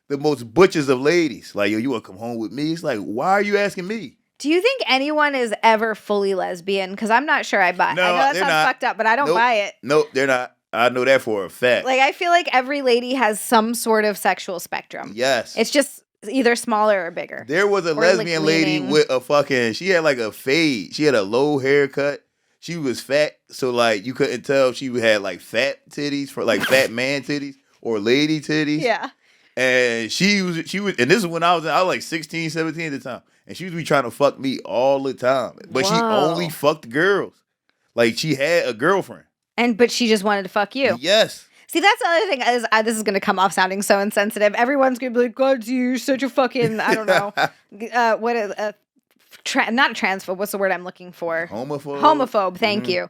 the most butchers of ladies. Like, yo, you want to come home with me? It's like, why are you asking me? Do you think anyone is ever fully lesbian? Because I'm not sure I buy it. No, I know that sounds not. fucked up, but I don't buy it. Nope, they're not. I know that for a fact. Like, I feel like every lady has some sort of sexual spectrum. Yes. It's just either smaller or bigger. There was a lesbian lady with a fucking, she had like a fade. She had a low haircut. She was fat, so like you couldn't tell if she had like fat titties for like fat man titties or lady titties. Yeah. And she was, and this is when I was like 16, 17 at the time. And she would be trying to fuck me all the time. But she only fucked girls. Like, she had a girlfriend. But she just wanted to fuck you. Yes. See, that's the other thing. This is going to come off sounding so insensitive. Everyone's going to be like, God, you're such a fucking, I don't know. Not a transphobe. What's the word I'm looking for? Homophobe. Thank you.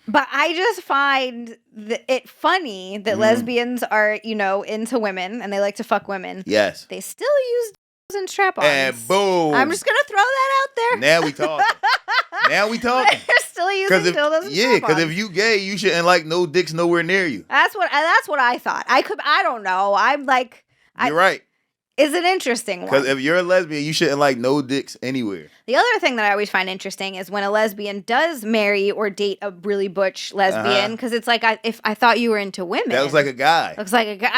But I just find it funny that lesbians are, into women and they like to fuck women. Yes. They still use and strap-ons. And boom. I'm just going to throw that out there. Now we talking. They're still using dildos and strap-ons. Yeah, because if you gay, you shouldn't like no dicks nowhere near you. That's what I thought. I don't know. I'm like... You're right. Is an interesting one. Because if you're a lesbian, you shouldn't like no dicks anywhere. The other thing that I always find interesting is when a lesbian does marry or date a really butch lesbian, because it's like if I thought you were into women. That looks like a guy. Looks like a guy.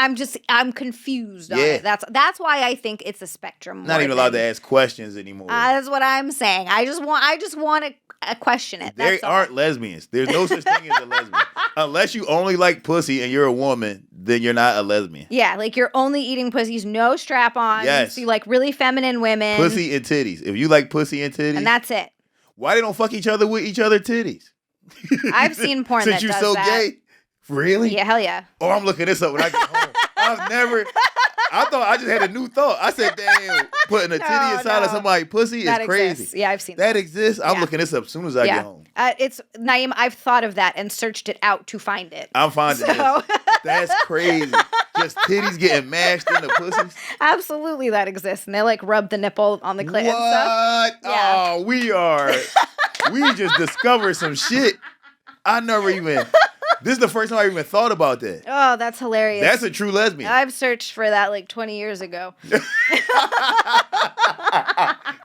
I'm confused on it. That's why I think it's a spectrum. Not even allowed to ask questions anymore. That's what I'm saying. I just want to question it. There aren't lesbians. There's no such thing as a lesbian. Unless you only like pussy and you're a woman, then you're not a lesbian. Yeah, like you're only eating pussies, no strap-ons. Yes. You like really feminine women. Pussy and titties. If you like pussy and titties. And that's it. Why they don't fuck each other with each other titties? I've seen porn Since that does you're so that. gay? Really? Yeah, hell yeah. Oh, I'm looking this up when I get home. I thought I just had a new thought. I said, damn, putting a titty inside of somebody's pussy is crazy. Exists. Yeah, I've seen that. Exists? I'm looking this up as soon as I get home. It's Naeem, I've thought of that and searched it out to find it. I'm finding this. That's crazy. Just titties getting mashed into pussies? Absolutely, that exists. And they like rub the nipple on the clit and stuff. Yeah. Oh, we just discovered some shit. I never even... This is the first time I even thought about that. Oh, that's hilarious. That's a true lesbian. I've searched for that like 20 years ago.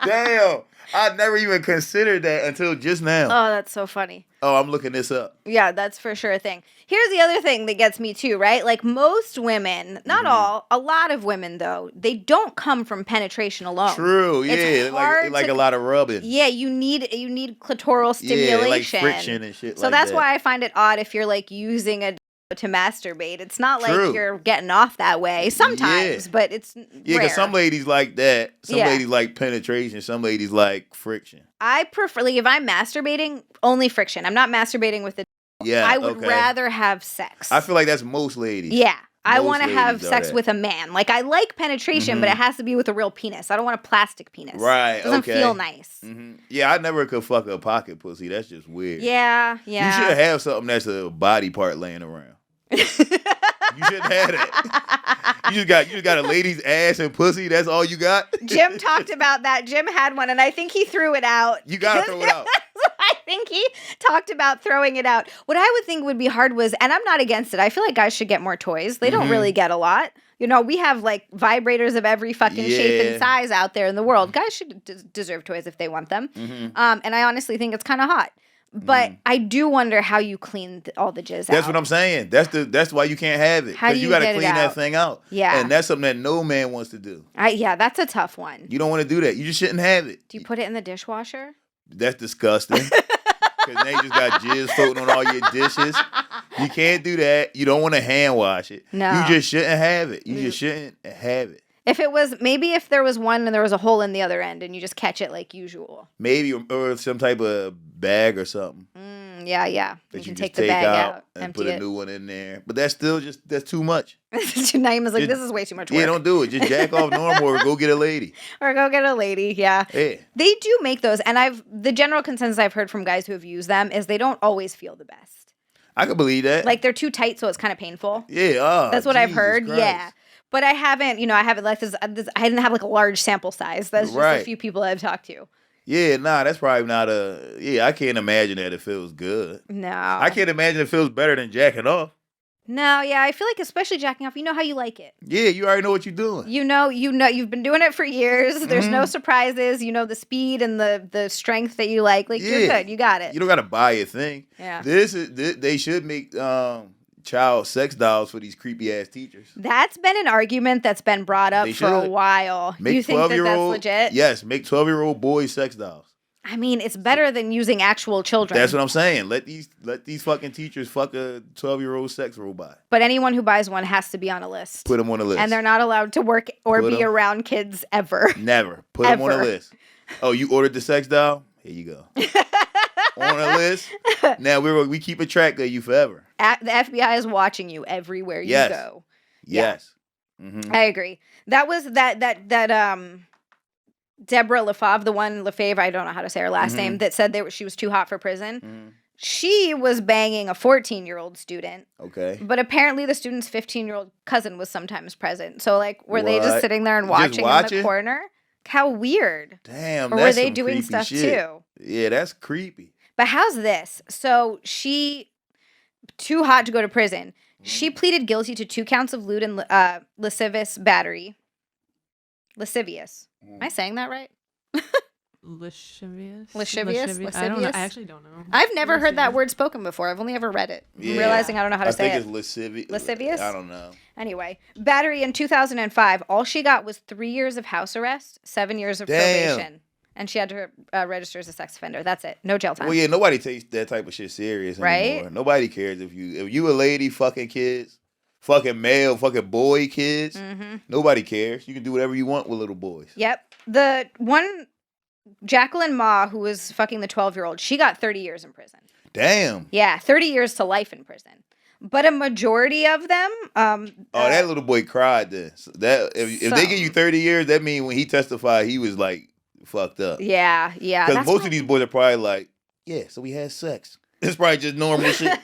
Damn. I never even considered that until just now. Oh, that's so funny. Oh, I'm looking this up. Yeah, that's for sure a thing. Here's the other thing that gets me too, right? Like most women, not all, a lot of women though, they don't come from penetration alone. True, yeah. It's like a lot of rubbing. Yeah, you need clitoral stimulation. Yeah, like friction and shit. So that's why I find it odd if you're like using a to masturbate. It's not like you're getting off that way sometimes, but it's rare. Because some ladies like that. Some ladies like penetration. Some ladies like friction. I prefer, like, if I'm masturbating, only friction. I'm not masturbating with it. Yeah, I would rather have sex. I feel like that's most ladies. Yeah. I want to have sex with a man. Like, I like penetration, but it has to be with a real penis. I don't want a plastic penis. Right, It doesn't feel nice. Mm-hmm. Yeah, I never could fuck a pocket pussy. That's just weird. Yeah. You should have something that's a body part laying around. You shouldn't have that. You just got a lady's ass and pussy. That's all you got. Jim talked about that. Jim had one, and I think he threw it out. You gotta throw it out. I think he talked about throwing it out. What I would think would be hard was, and I'm not against it. I feel like guys should get more toys. They don't really get a lot. You know, we have like vibrators of every fucking shape and size out there in the world. Guys should deserve toys if they want them. And I honestly think it's kind of hot. But I do wonder how you clean all the jizz out. That's what I'm saying. That's why you can't have it. How do you got to get it clean that out? thing out. Yeah. And that's something that no man wants to do. Yeah, that's a tough one. You don't want to do that. You just shouldn't have it. Do you put it in the dishwasher? That's disgusting. Because now you just got jizz floating on all your dishes. You can't do that. You don't want to hand wash it. No. You just shouldn't have it. You just shouldn't have it. If there was one and there was a hole in the other end and you just catch it like usual. Maybe, or some type of bag or something. Yeah. That You can take the bag out and put a new one in there. But that's still that's too much. Naeem is like, this is way too much work. Yeah, don't do it. Just jack off normal or go get a lady. Yeah. They do make those. And the general consensus I've heard from guys who have used them is they don't always feel the best. I can believe that. Like they're too tight, so it's kind of painful. Yeah. That's what I've heard. Christ. Yeah. But I haven't like this. I didn't have like a large sample size. That's just a few people I've talked to. Yeah, that's probably not I can't imagine that it feels good. No. I can't imagine it feels better than jacking off. No, yeah, I feel like especially jacking off, you know how you like it. Yeah, you already know what you're doing. You know, you've been doing it for years. There's no surprises. You know the speed and the strength that you like. Like, you're good. You got it. You don't got to buy a thing. Yeah. They should make child sex dolls for these creepy ass teachers. That's been an argument that's been brought up for a while. You think that that's legit? Yes, make 12-year-old boys sex dolls. I mean, it's better than using actual children. That's what I'm saying. Let these fucking teachers fuck a 12-year-old sex robot. But anyone who buys one has to be on a list. Put them on a list. And they're not allowed to work or be around kids ever. Never. Put them on a list. Oh, you ordered the sex doll? Here you go. On a list. Now we keep a track of you forever. The FBI is watching you everywhere you go. Yes. Yeah. Mm-hmm. I agree. That was that Deborah Lefebvre, I don't know how to say her last name, that said she was too hot for prison. Mm-hmm. She was banging a 14-year-old student. Okay. But apparently the student's 15-year-old cousin was sometimes present. So, like, were they just sitting there and watching in the corner? How weird. Damn, or that's were they doing stuff shit. too? Yeah, that's creepy. But how's this? So too hot to go to prison. She pleaded guilty to 2 counts of lewd and lascivious battery. Lascivious. Am I saying that right? Lascivious. I don't know. I actually don't know. I've never heard that word spoken before. I've only ever read it. Yeah. I'm realizing I don't know how to say it. I think it's lascivious. Lascivious? I don't know. Anyway, battery in 2005. All she got was 3 years of house arrest, 7 years of probation. And she had to register as a sex offender. That's it. No jail time. Well, yeah, nobody takes that type of shit serious anymore. Right? Nobody cares if you a lady fucking kids, fucking male, fucking boy kids. Mm-hmm. Nobody cares. You can do whatever you want with little boys. Yep. The one, Jacqueline Ma, who was fucking the 12-year-old, she got 30 years in prison. Damn. Yeah, 30 years to life in prison. But a majority of them... that little boy cried then. So if they give you 30 years, that means when he testified, he was like fucked up. Yeah. Because most of these boys are probably like, yeah, so we had sex. It's probably just normal shit.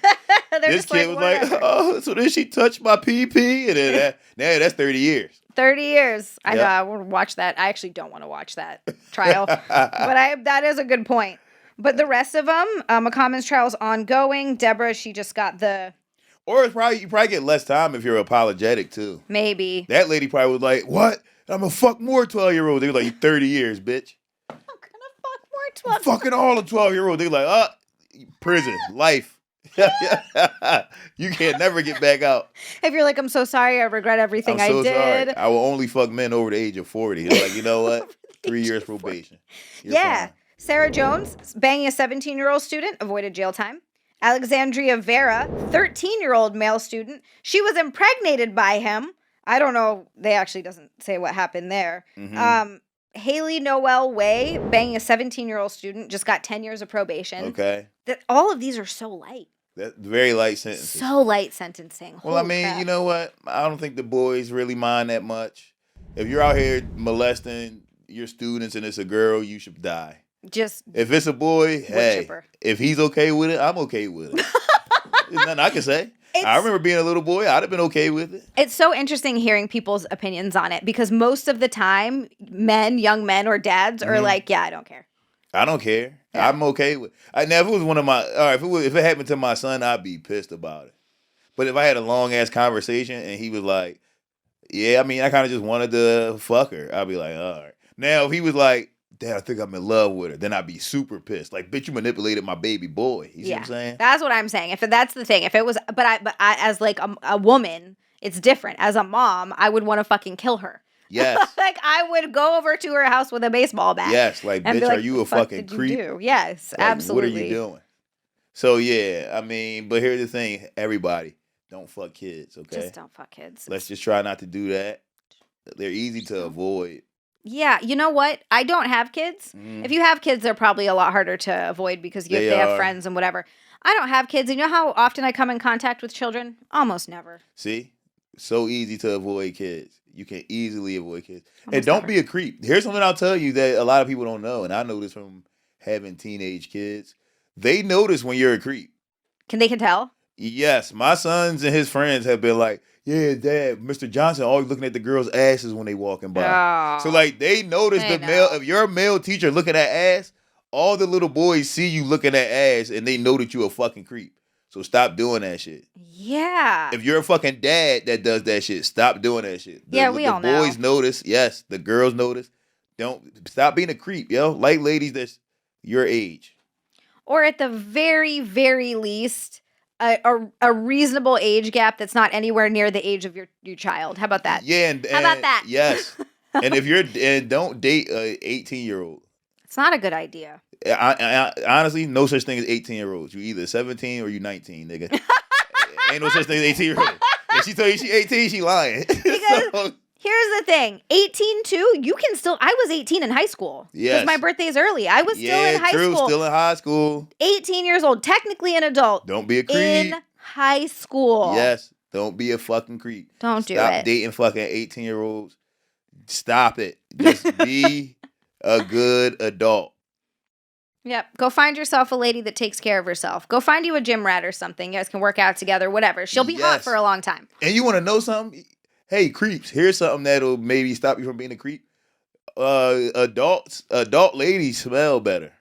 This kid was like, oh, so then she touched my pee-pee? And then that's 30 years. 30 years. I know. I want to watch that. I actually don't want to watch that trial. But that is a good point. But the rest of them, McCommon's trial is ongoing. Deborah, she just got the... Or you probably get less time if you're apologetic, too. Maybe. That lady probably was like, what? I'm going to fuck more 12-year-olds. They were like, 30 years, bitch. I'm going to fuck more 12-year-olds. Fucking all the 12-year-olds. They were like, prison, life. You can't never get back out. If you're like, I'm so sorry, I regret everything I did. Sorry. I will only fuck men over the age of 40. They're like, you know what? 3 years probation. You're fine. Sarah Jones, banging a 17-year-old student, avoided jail time. Alexandria Vera, 13-year-old male student, she was impregnated by him. I don't know. They actually doesn't say what happened there. Mm-hmm. Haley Noel Way, banging a 17-year-old student, just got 10 years of probation. Okay. All of these are so light. That's very light sentencing. So light sentencing. Well, I mean, crap. You know what? I don't think the boys really mind that much. If you're out here molesting your students and it's a girl, you should die. If it's a boy, hey, chipper. If he's okay with it, I'm okay with it. There's nothing I can say. I remember being a little boy. I'd have been okay with it. It's so interesting hearing people's opinions on it because most of the time, young men or dads are like, yeah, I don't care. I don't care. Yeah. I'm okay with it. Now, if it was one of my, if it happened to my son, I'd be pissed about it. But if I had a long-ass conversation and he was like, yeah, I mean, I kind of just wanted to fuck her, I'd be like, all right. Now, if he was like, Dad, I think I'm in love with her, then I'd be super pissed. Like, bitch, you manipulated my baby boy. You see what I'm saying? That's what I'm saying. That's the thing. If it was, but I as like a woman, it's different. As a mom, I would want to fucking kill her. Yes. Like, I would go over to her house with a baseball bat. Yes, like, bitch, like, are you a fucking creep? Yes, like, absolutely. What are you doing? So, yeah, I mean, but here's the thing. Everybody, don't fuck kids, okay? Just don't fuck kids. Let's just try not to do that. They're easy to avoid. Yeah, you know what? I don't have kids. If you have kids, they're probably a lot harder to avoid because they have friends and whatever. I don't have kids. You know how often I come in contact with children? Almost never. See? So easy to avoid kids. You can easily avoid kids. Almost and don't never. be a creep. Here's something I'll tell you that a lot of people don't know, and I know this from having teenage kids. They notice when you're a creep. They can tell? Yes. My sons and his friends have been like, yeah, Dad, Mr. Johnson always looking at the girls' asses when they walking by. Oh, So, like, they notice if you're a male teacher looking at ass, all the little boys see you looking at ass and they know that you a fucking creep. So stop doing that shit. Yeah. If you're a fucking dad that does that shit, stop doing that shit. We all know. The boys notice. Yes, the girls notice. Don't stop being a creep, yo. Like ladies that's your age. Or at the very, very least, a reasonable age gap that's not anywhere near the age of your child. How about that? Yeah, how about that? Yes. And don't date a 18-year-old. It's not a good idea. I honestly, no such thing as 18-year-olds. You either 17 or you 19, nigga. Ain't no such thing as 18-year-old. If she tell you she 18, she lying. Because here's the thing. 18 too, you can still, I was 18 in high school. Yes. Because my birthday is early. I was still in high school. Still in high school. 18 years old, technically an adult. Don't be a creep. In high school. Yes. Don't be a fucking creep. Don't do it. Stop dating fucking 18-year-olds. Stop it. Just be a good adult. Yep. Go find yourself a lady that takes care of herself. Go find you a gym rat or something. You guys can work out together, whatever. She'll be hot for a long time. And you want to know something? Hey, creeps, here's something that'll maybe stop you from being a creep. Adult ladies smell better.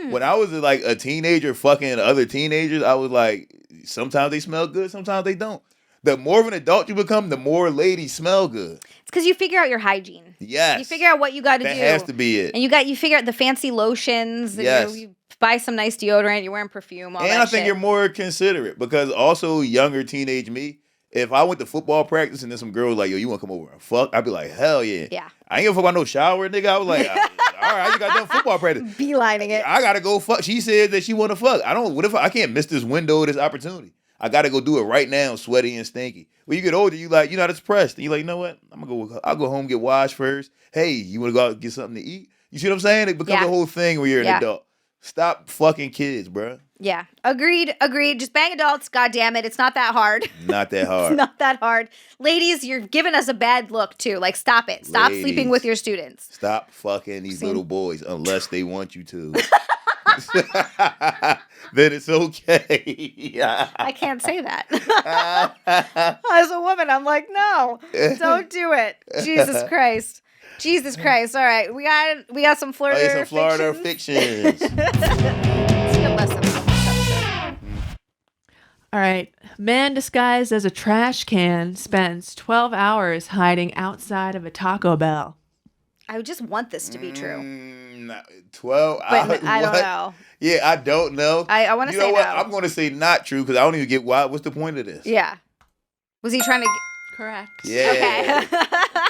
When I was like a teenager fucking other teenagers, I was like, sometimes they smell good, sometimes they don't. The more of an adult you become, the more ladies smell good. It's because you figure out your hygiene. Yes. You figure out what you got to do. That has to be it. And you figure out the fancy lotions. And yes. You buy some nice deodorant. You're wearing perfume. All and that I think shit. you're more considerate because also younger teenage me, if I went to football practice and then some girl was like, yo, you want to come over and fuck? I'd be like, hell yeah. Yeah. I ain't gonna fuck about no shower, nigga. I was like, all right, I just got done football practice. Beelining it. I gotta go fuck. She said that she want to fuck. What if I can't miss this window, this opportunity? I gotta go do it right now, sweaty and stinky. When you get older, you like, you're not as pressed. And you're like, you know what? I'll go home, get washed first. Hey, you wanna go out and get something to eat? You see what I'm saying? It becomes a whole thing when you're an adult. Stop fucking kids, bro. Yeah. Agreed. Just bang adults. God damn it. It's not that hard. Not that hard. It's not that hard. Ladies, you're giving us a bad look too. Like, stop it. Stop sleeping with your students. Stop fucking these little boys unless they want you to. Then it's okay. I can't say that. As a woman, I'm like, no, don't do it. Jesus Christ. All right, we got some Florida fictions. All right. Man disguised as a trash can spends 12 hours hiding outside of a Taco Bell. I just want this to be true. 12 hours? But I don't know. Yeah, I don't know. I want to say You know what? no. I'm going to say not true because I don't even get why. What's the point of this? Yeah. Was he trying to... Correct. Yeah. Okay.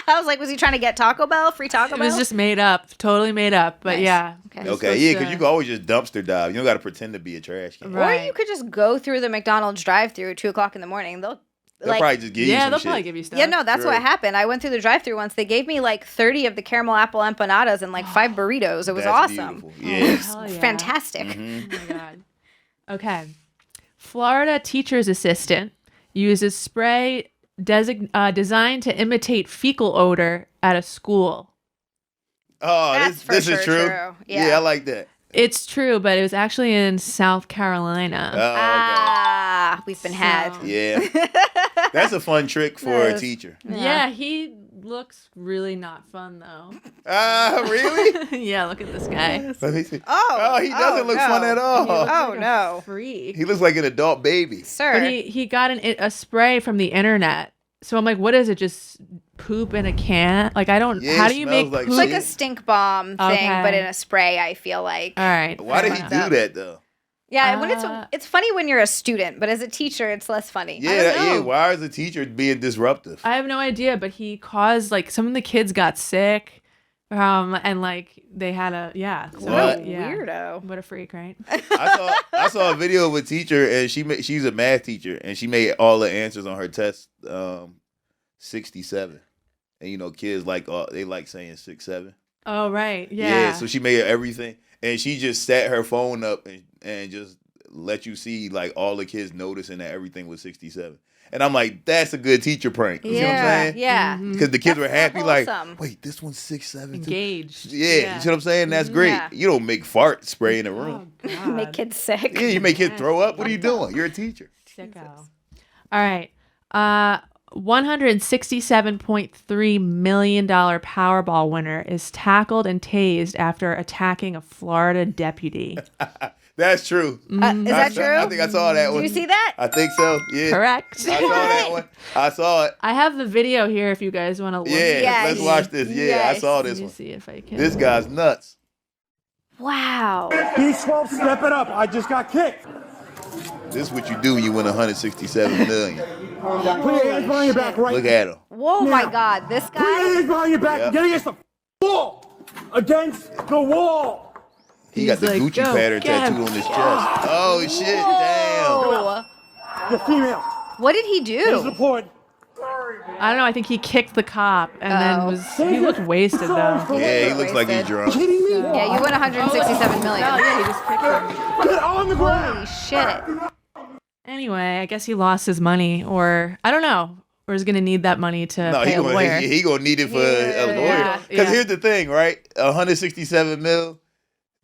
I was like, was he trying to get Taco Bell? Free Taco Bell? It was just made up. Totally made up. But nice. Yeah. Okay, yeah, because you can always just dumpster dive. You don't got to pretend to be a trash can. Right. Or you could just go through the McDonald's drive-thru at 2 o'clock in the morning. They'll probably just give you some they'll shit. probably give you stuff. Yeah, no, that's what happened. I went through the drive-thru once. They gave me like 30 of the caramel apple empanadas and like 5 burritos. It was That's awesome. beautiful. Yeah. Hell yeah. Fantastic. Oh my God. Okay. Florida teacher's assistant uses spray designed to imitate fecal odor at a school. Oh, this is true. Yeah, I like that. It's true, but it was actually in South Carolina. Oh, We've been had. okay. Yeah. That's a fun trick for a teacher. Yeah, he looks really not fun though. Really? Yeah, look at this guy. Let me see. Oh, he doesn't look fun at all. Oh, no. Freak. He looks like an adult baby. Sir. But he got a spray from the internet. So I'm like, what is it? Just poop in a can? Like, I don't. Yeah, how it do you smells make like It's poop? like a stink bomb thing, Okay. but in a spray, I feel like. All right. Why did he do that though? Yeah, when it's funny when you're a student, but as a teacher, it's less funny. Yeah. Why is the teacher being disruptive? I have no idea, but he caused like some of the kids got sick, and like they had a So, What? Weirdo. What a freak, right? I saw a video of a teacher and she's a math teacher and she made all the answers on her test 67, and kids they like saying 6-7. Oh right, yeah. So she made everything, and she just sat her phone up and just let you see like all the kids noticing that everything was 67. And I'm like, that's a good teacher prank. You see what I'm saying? Yeah. Because the kids were happy, wholesome. like, wait, this one's 6'7". Engaged. Yeah, you see what I'm saying? That's great. Yeah. You don't make fart spray in the room. God. Make kids sick. Yeah, you make kids throw up. What are you doing? You're a teacher. Sicko. All right. $167.3 million Powerball winner is tackled and tased after attacking a Florida deputy. That's true. Is that true? I think I saw that one. Did you see that? I think so. Yeah. Correct. I saw that one. I saw it. I have the video here if you guys want to look. Yeah, Yes. let's watch this. Yeah, Yes. I saw Let this me one. see if I can. This guy's nuts. Wow. B12, step it up. I just got kicked. This is what you do when you win 167 million. Put your hands behind your back right Look at him. Whoa, my God. This Put your guy. hands behind your back. Yep. Get against the wall. Against the wall. He got the like, Gucci "Go, pattern get him." tattooed on his chest. Oh shit! Damn. Whoa. The female What did he is do? deployed. I don't know. I think he kicked the cop and then he looked wasted though. Yeah, he looks like he's drunk. Kidding me? Yeah, you win 167 million. Oh yeah, he just kicked him. Get on the ground. Holy shit. Anyway, I guess he lost his money, or I don't know, or is gonna need that money to No, pay a lawyer. he gonna need it for a lawyer. Yeah, Because yeah. here's the thing, right? 167 mil,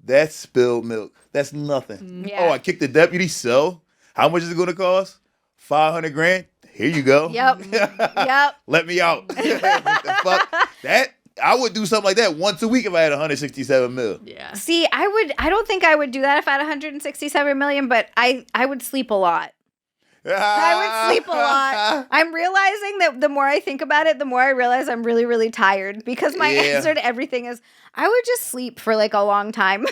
that's spilled milk. That's nothing. Yeah. Oh, I kicked the deputy. So how much is it gonna cost? 500 grand. Here you go. Yep. Yep. Let me out. What the fuck? That I would do something like that once a week if I had 167 mil. Yeah. See, I don't think I would do that if I had 167 million, but I would sleep a lot. I would sleep a lot. I'm realizing that the more I think about it, the more I realize I'm really, really tired because my Yeah. answer to everything is I would just sleep for like a long time.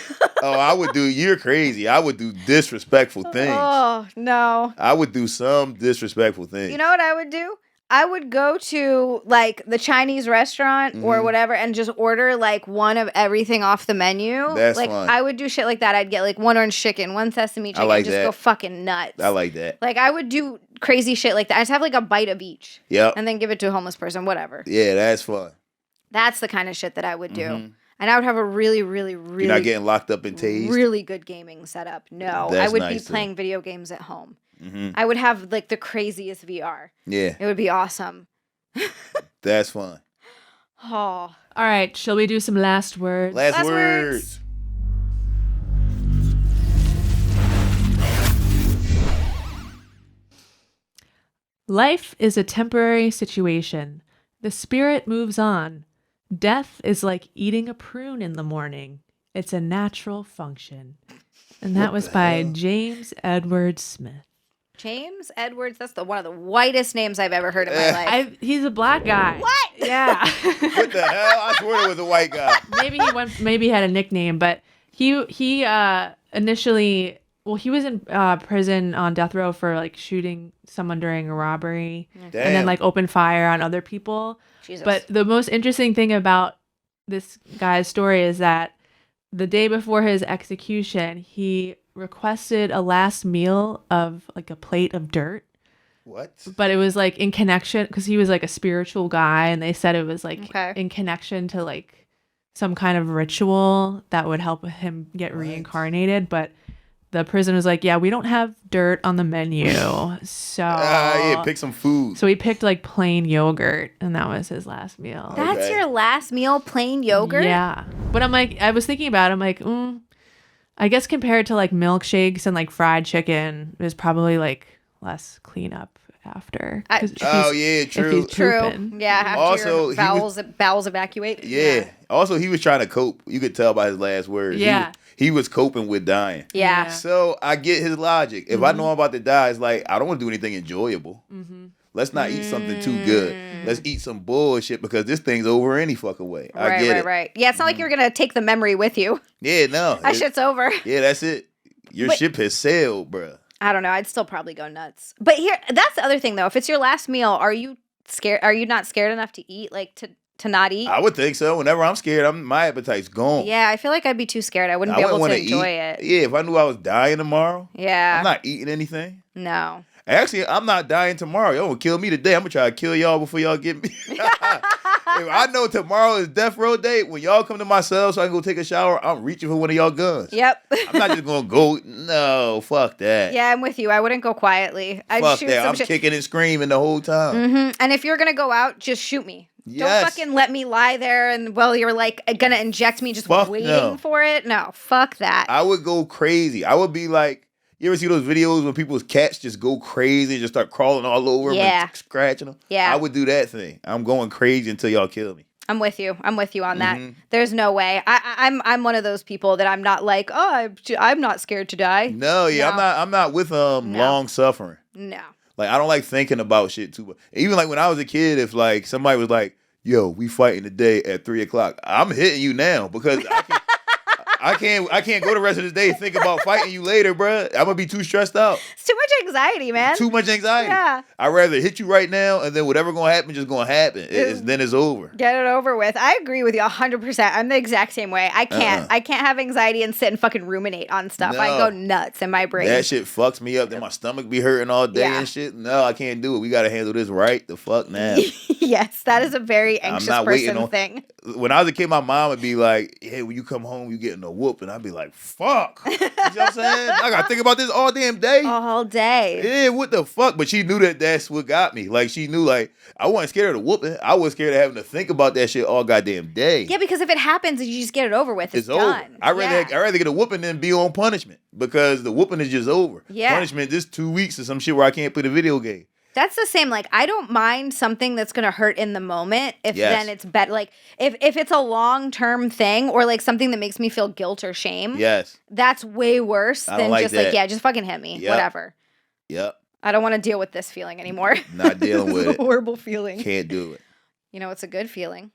Oh, I would do. You're crazy. I would do disrespectful things. Oh, no. I would do some disrespectful things. You know what I would do? I would go to like the Chinese restaurant Mm-hmm. or whatever and just order like one of everything off the menu. That's like fine. I would do shit like that. I'd get like one orange chicken, one sesame chicken, like just that. go fucking nuts. I like that. Like I would do crazy shit like that. I just have like a bite of each. Yep. And then give it to a homeless person, whatever. Yeah, that's fun. That's the kind of shit that I would do. And I would have a really, really, really, You're not getting locked up and tased. really good gaming setup. No, I That's would nice, be too. playing video games at home. I would have like the craziest VR. Yeah, It would be awesome. that's fun. Oh. All right. Shall we do some last words? Last words. words. Life is a temporary situation. The spirit moves on. Death is like eating a prune in the morning. It's a natural function. And that was by James Edward Smith. James Edwards, that's one of the whitest names I've ever heard in my life. He's a black guy. What? Yeah. What the hell? I swear it was a white guy. Maybe he had a nickname, but he initially, well, he was in prison on death row for like shooting someone during a robbery and then Damn. like opened fire on other people. Jesus. But the most interesting thing about this guy's story is that the day before his execution, he requested a last meal of like a plate of dirt. What? But it was like in connection because he was like a spiritual guy, and they said it was like Okay. in connection to like some kind of ritual that would help him get reincarnated. But the prison was like, yeah, we don't have dirt on the menu. So Yeah, pick some food. so he picked like plain yogurt, and that was his last meal. That's Okay. your last meal, plain yogurt? Yeah. But I'm like, I was thinking about it. I'm like, I guess compared to like milkshakes and like fried chicken, there's probably like less cleanup after. 'Cause if Oh, he's- yeah, if true. he's True. pooping. Yeah, after Also, your bowels evacuate. Yeah. Also, he was trying to cope. You could tell by his last words. Yeah. He was coping with dying. Yeah. Yeah. So I get his logic. If I know I'm about to die, it's like, I don't want to do anything enjoyable. Let's not eat something too good. Let's eat some bullshit because this thing's over any fucking way. I Right, get right, it. right. Yeah, it's not like you're going to take the memory with you. Yeah, no. That shit's over. Yeah, that's it. Your But- ship has sailed, bruh. I don't know. I'd still probably go nuts. But here, that's the other thing though. If it's your last meal, are you scared? Are you not scared enough to eat, like to not eat? I would think so. Whenever I'm scared, my appetite's gone. Yeah, I feel like I'd be too scared. I wouldn't I be able wouldn't to want to enjoy eat. it. Yeah, if I knew I was dying tomorrow, Yeah. I'm not eating anything. No. Actually, I'm not dying tomorrow. Y'all gonna kill me today. I'm gonna try to kill y'all before y'all get me. If I know tomorrow is death row day, when y'all come to my cell so I can go take a shower, I'm reaching for one of y'all guns. Yep. I'm not just gonna go. No, fuck that. Yeah, I'm with you. I wouldn't go quietly. I'd Fuck shoot that. some I'm shit. kicking and screaming the whole time. Mm-hmm. And if you're gonna go out, just shoot me. Yes. Don't fucking let me lie there and you're like gonna inject me just waiting no. for it. No, fuck that. I would go crazy. I would be like, you ever see those videos when people's cats just go crazy and just start crawling all over them and scratching them? Yeah. I would do that thing. I'm going crazy until y'all kill me. I'm with you on that. There's no way. I'm one of those people that I'm not like, oh, I'm not scared to die. No, I'm not with long suffering. No. Like, I don't like thinking about shit too much. Even like when I was a kid, if like somebody was like, yo, we fighting today at 3:00, I'm hitting you now because I can't go the rest of this day and think about fighting you later, bruh. I'm gonna be too stressed out. It's too much anxiety, man. Too much anxiety. Yeah. I'd rather hit you right now and then whatever gonna happen just gonna happen. Then it's over. Get it over with. I agree with you 100%. I'm the exact same way. I can't have anxiety and sit and fucking ruminate on stuff. No. I go nuts in my brain. That shit fucks me up. Then my stomach be hurting all day and shit. No, I can't do it. We gotta handle this right the fuck now. Yes, that is a very anxious person thing. When I was a kid, my mom would be like, hey, when you come home, you getting a whoop. And I'd be like, fuck. You know what I'm saying? I gotta think about this all damn day. All day. Yeah, what the fuck? But she knew that's what got me. Like, she knew, like, I wasn't scared of the whooping. I was scared of having to think about that shit all goddamn day. Yeah, because if it happens and you just get it over with, it's done. I'd rather get a whooping than be on punishment because the whooping is just over. Yeah. Punishment, just 2 weeks or some shit where I can't play the video game. That's the same. Like, I don't mind something that's going to hurt in the moment if then it's better. Like, if it's a long-term thing or, like, something that makes me feel guilt or shame. Yes. That's way worse than like just, that. like, yeah, just fucking hit me. Yep. Whatever. Yep. I don't want to deal with this feeling anymore. Not dealing with it. Horrible feeling. Can't do it. You know, it's a good feeling.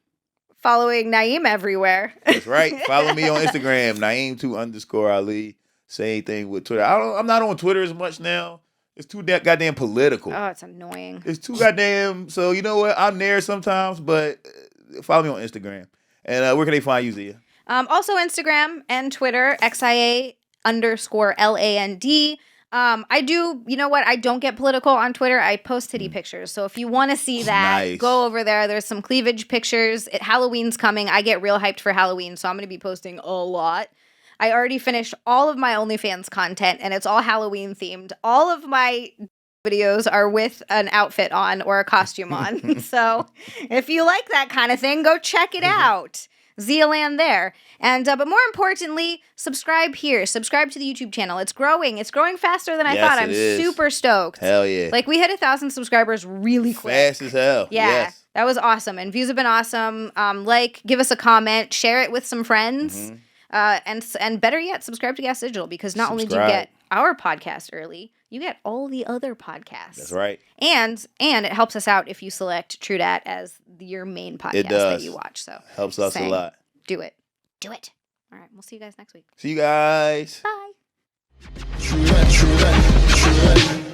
Following Naeem everywhere. That's right. Follow me on Instagram, Naeem2_Ali. Same thing with Twitter. I'm not on Twitter as much now. It's too goddamn political. Oh, it's annoying. It's too goddamn. So, you know what? I'm there sometimes, but follow me on Instagram. And where can they find you, Zia? Also Instagram and Twitter, XIA_LAND. I do, you know what? I don't get political on Twitter. I post titty pictures. So if you want to see that, go over there. There's some cleavage pictures. Halloween's coming. I get real hyped for Halloween, so I'm going to be posting a lot. I already finished all of my OnlyFans content, and it's all Halloween themed. All of my videos are with an outfit on or a costume on. So if you like that kind of thing, go check it out. Zealand there. And but more importantly, subscribe here. Subscribe to the YouTube channel. It's growing. It's growing faster than I thought. I'm super stoked. Hell yeah. Like, we hit 1,000 subscribers really quick. Fast as hell. Yeah. Yes. That was awesome. And views have been awesome. Give us a comment, share it with some friends. And better yet, subscribe to Gas Digital, because not only do you get our podcast early, you get all the other podcasts. That's right. And it helps us out if you select True Dat as your main podcast that you watch. So helps us a lot. Do it. Do it. All right. We'll see you guys next week. See you guys. Bye. True that, true that, true that.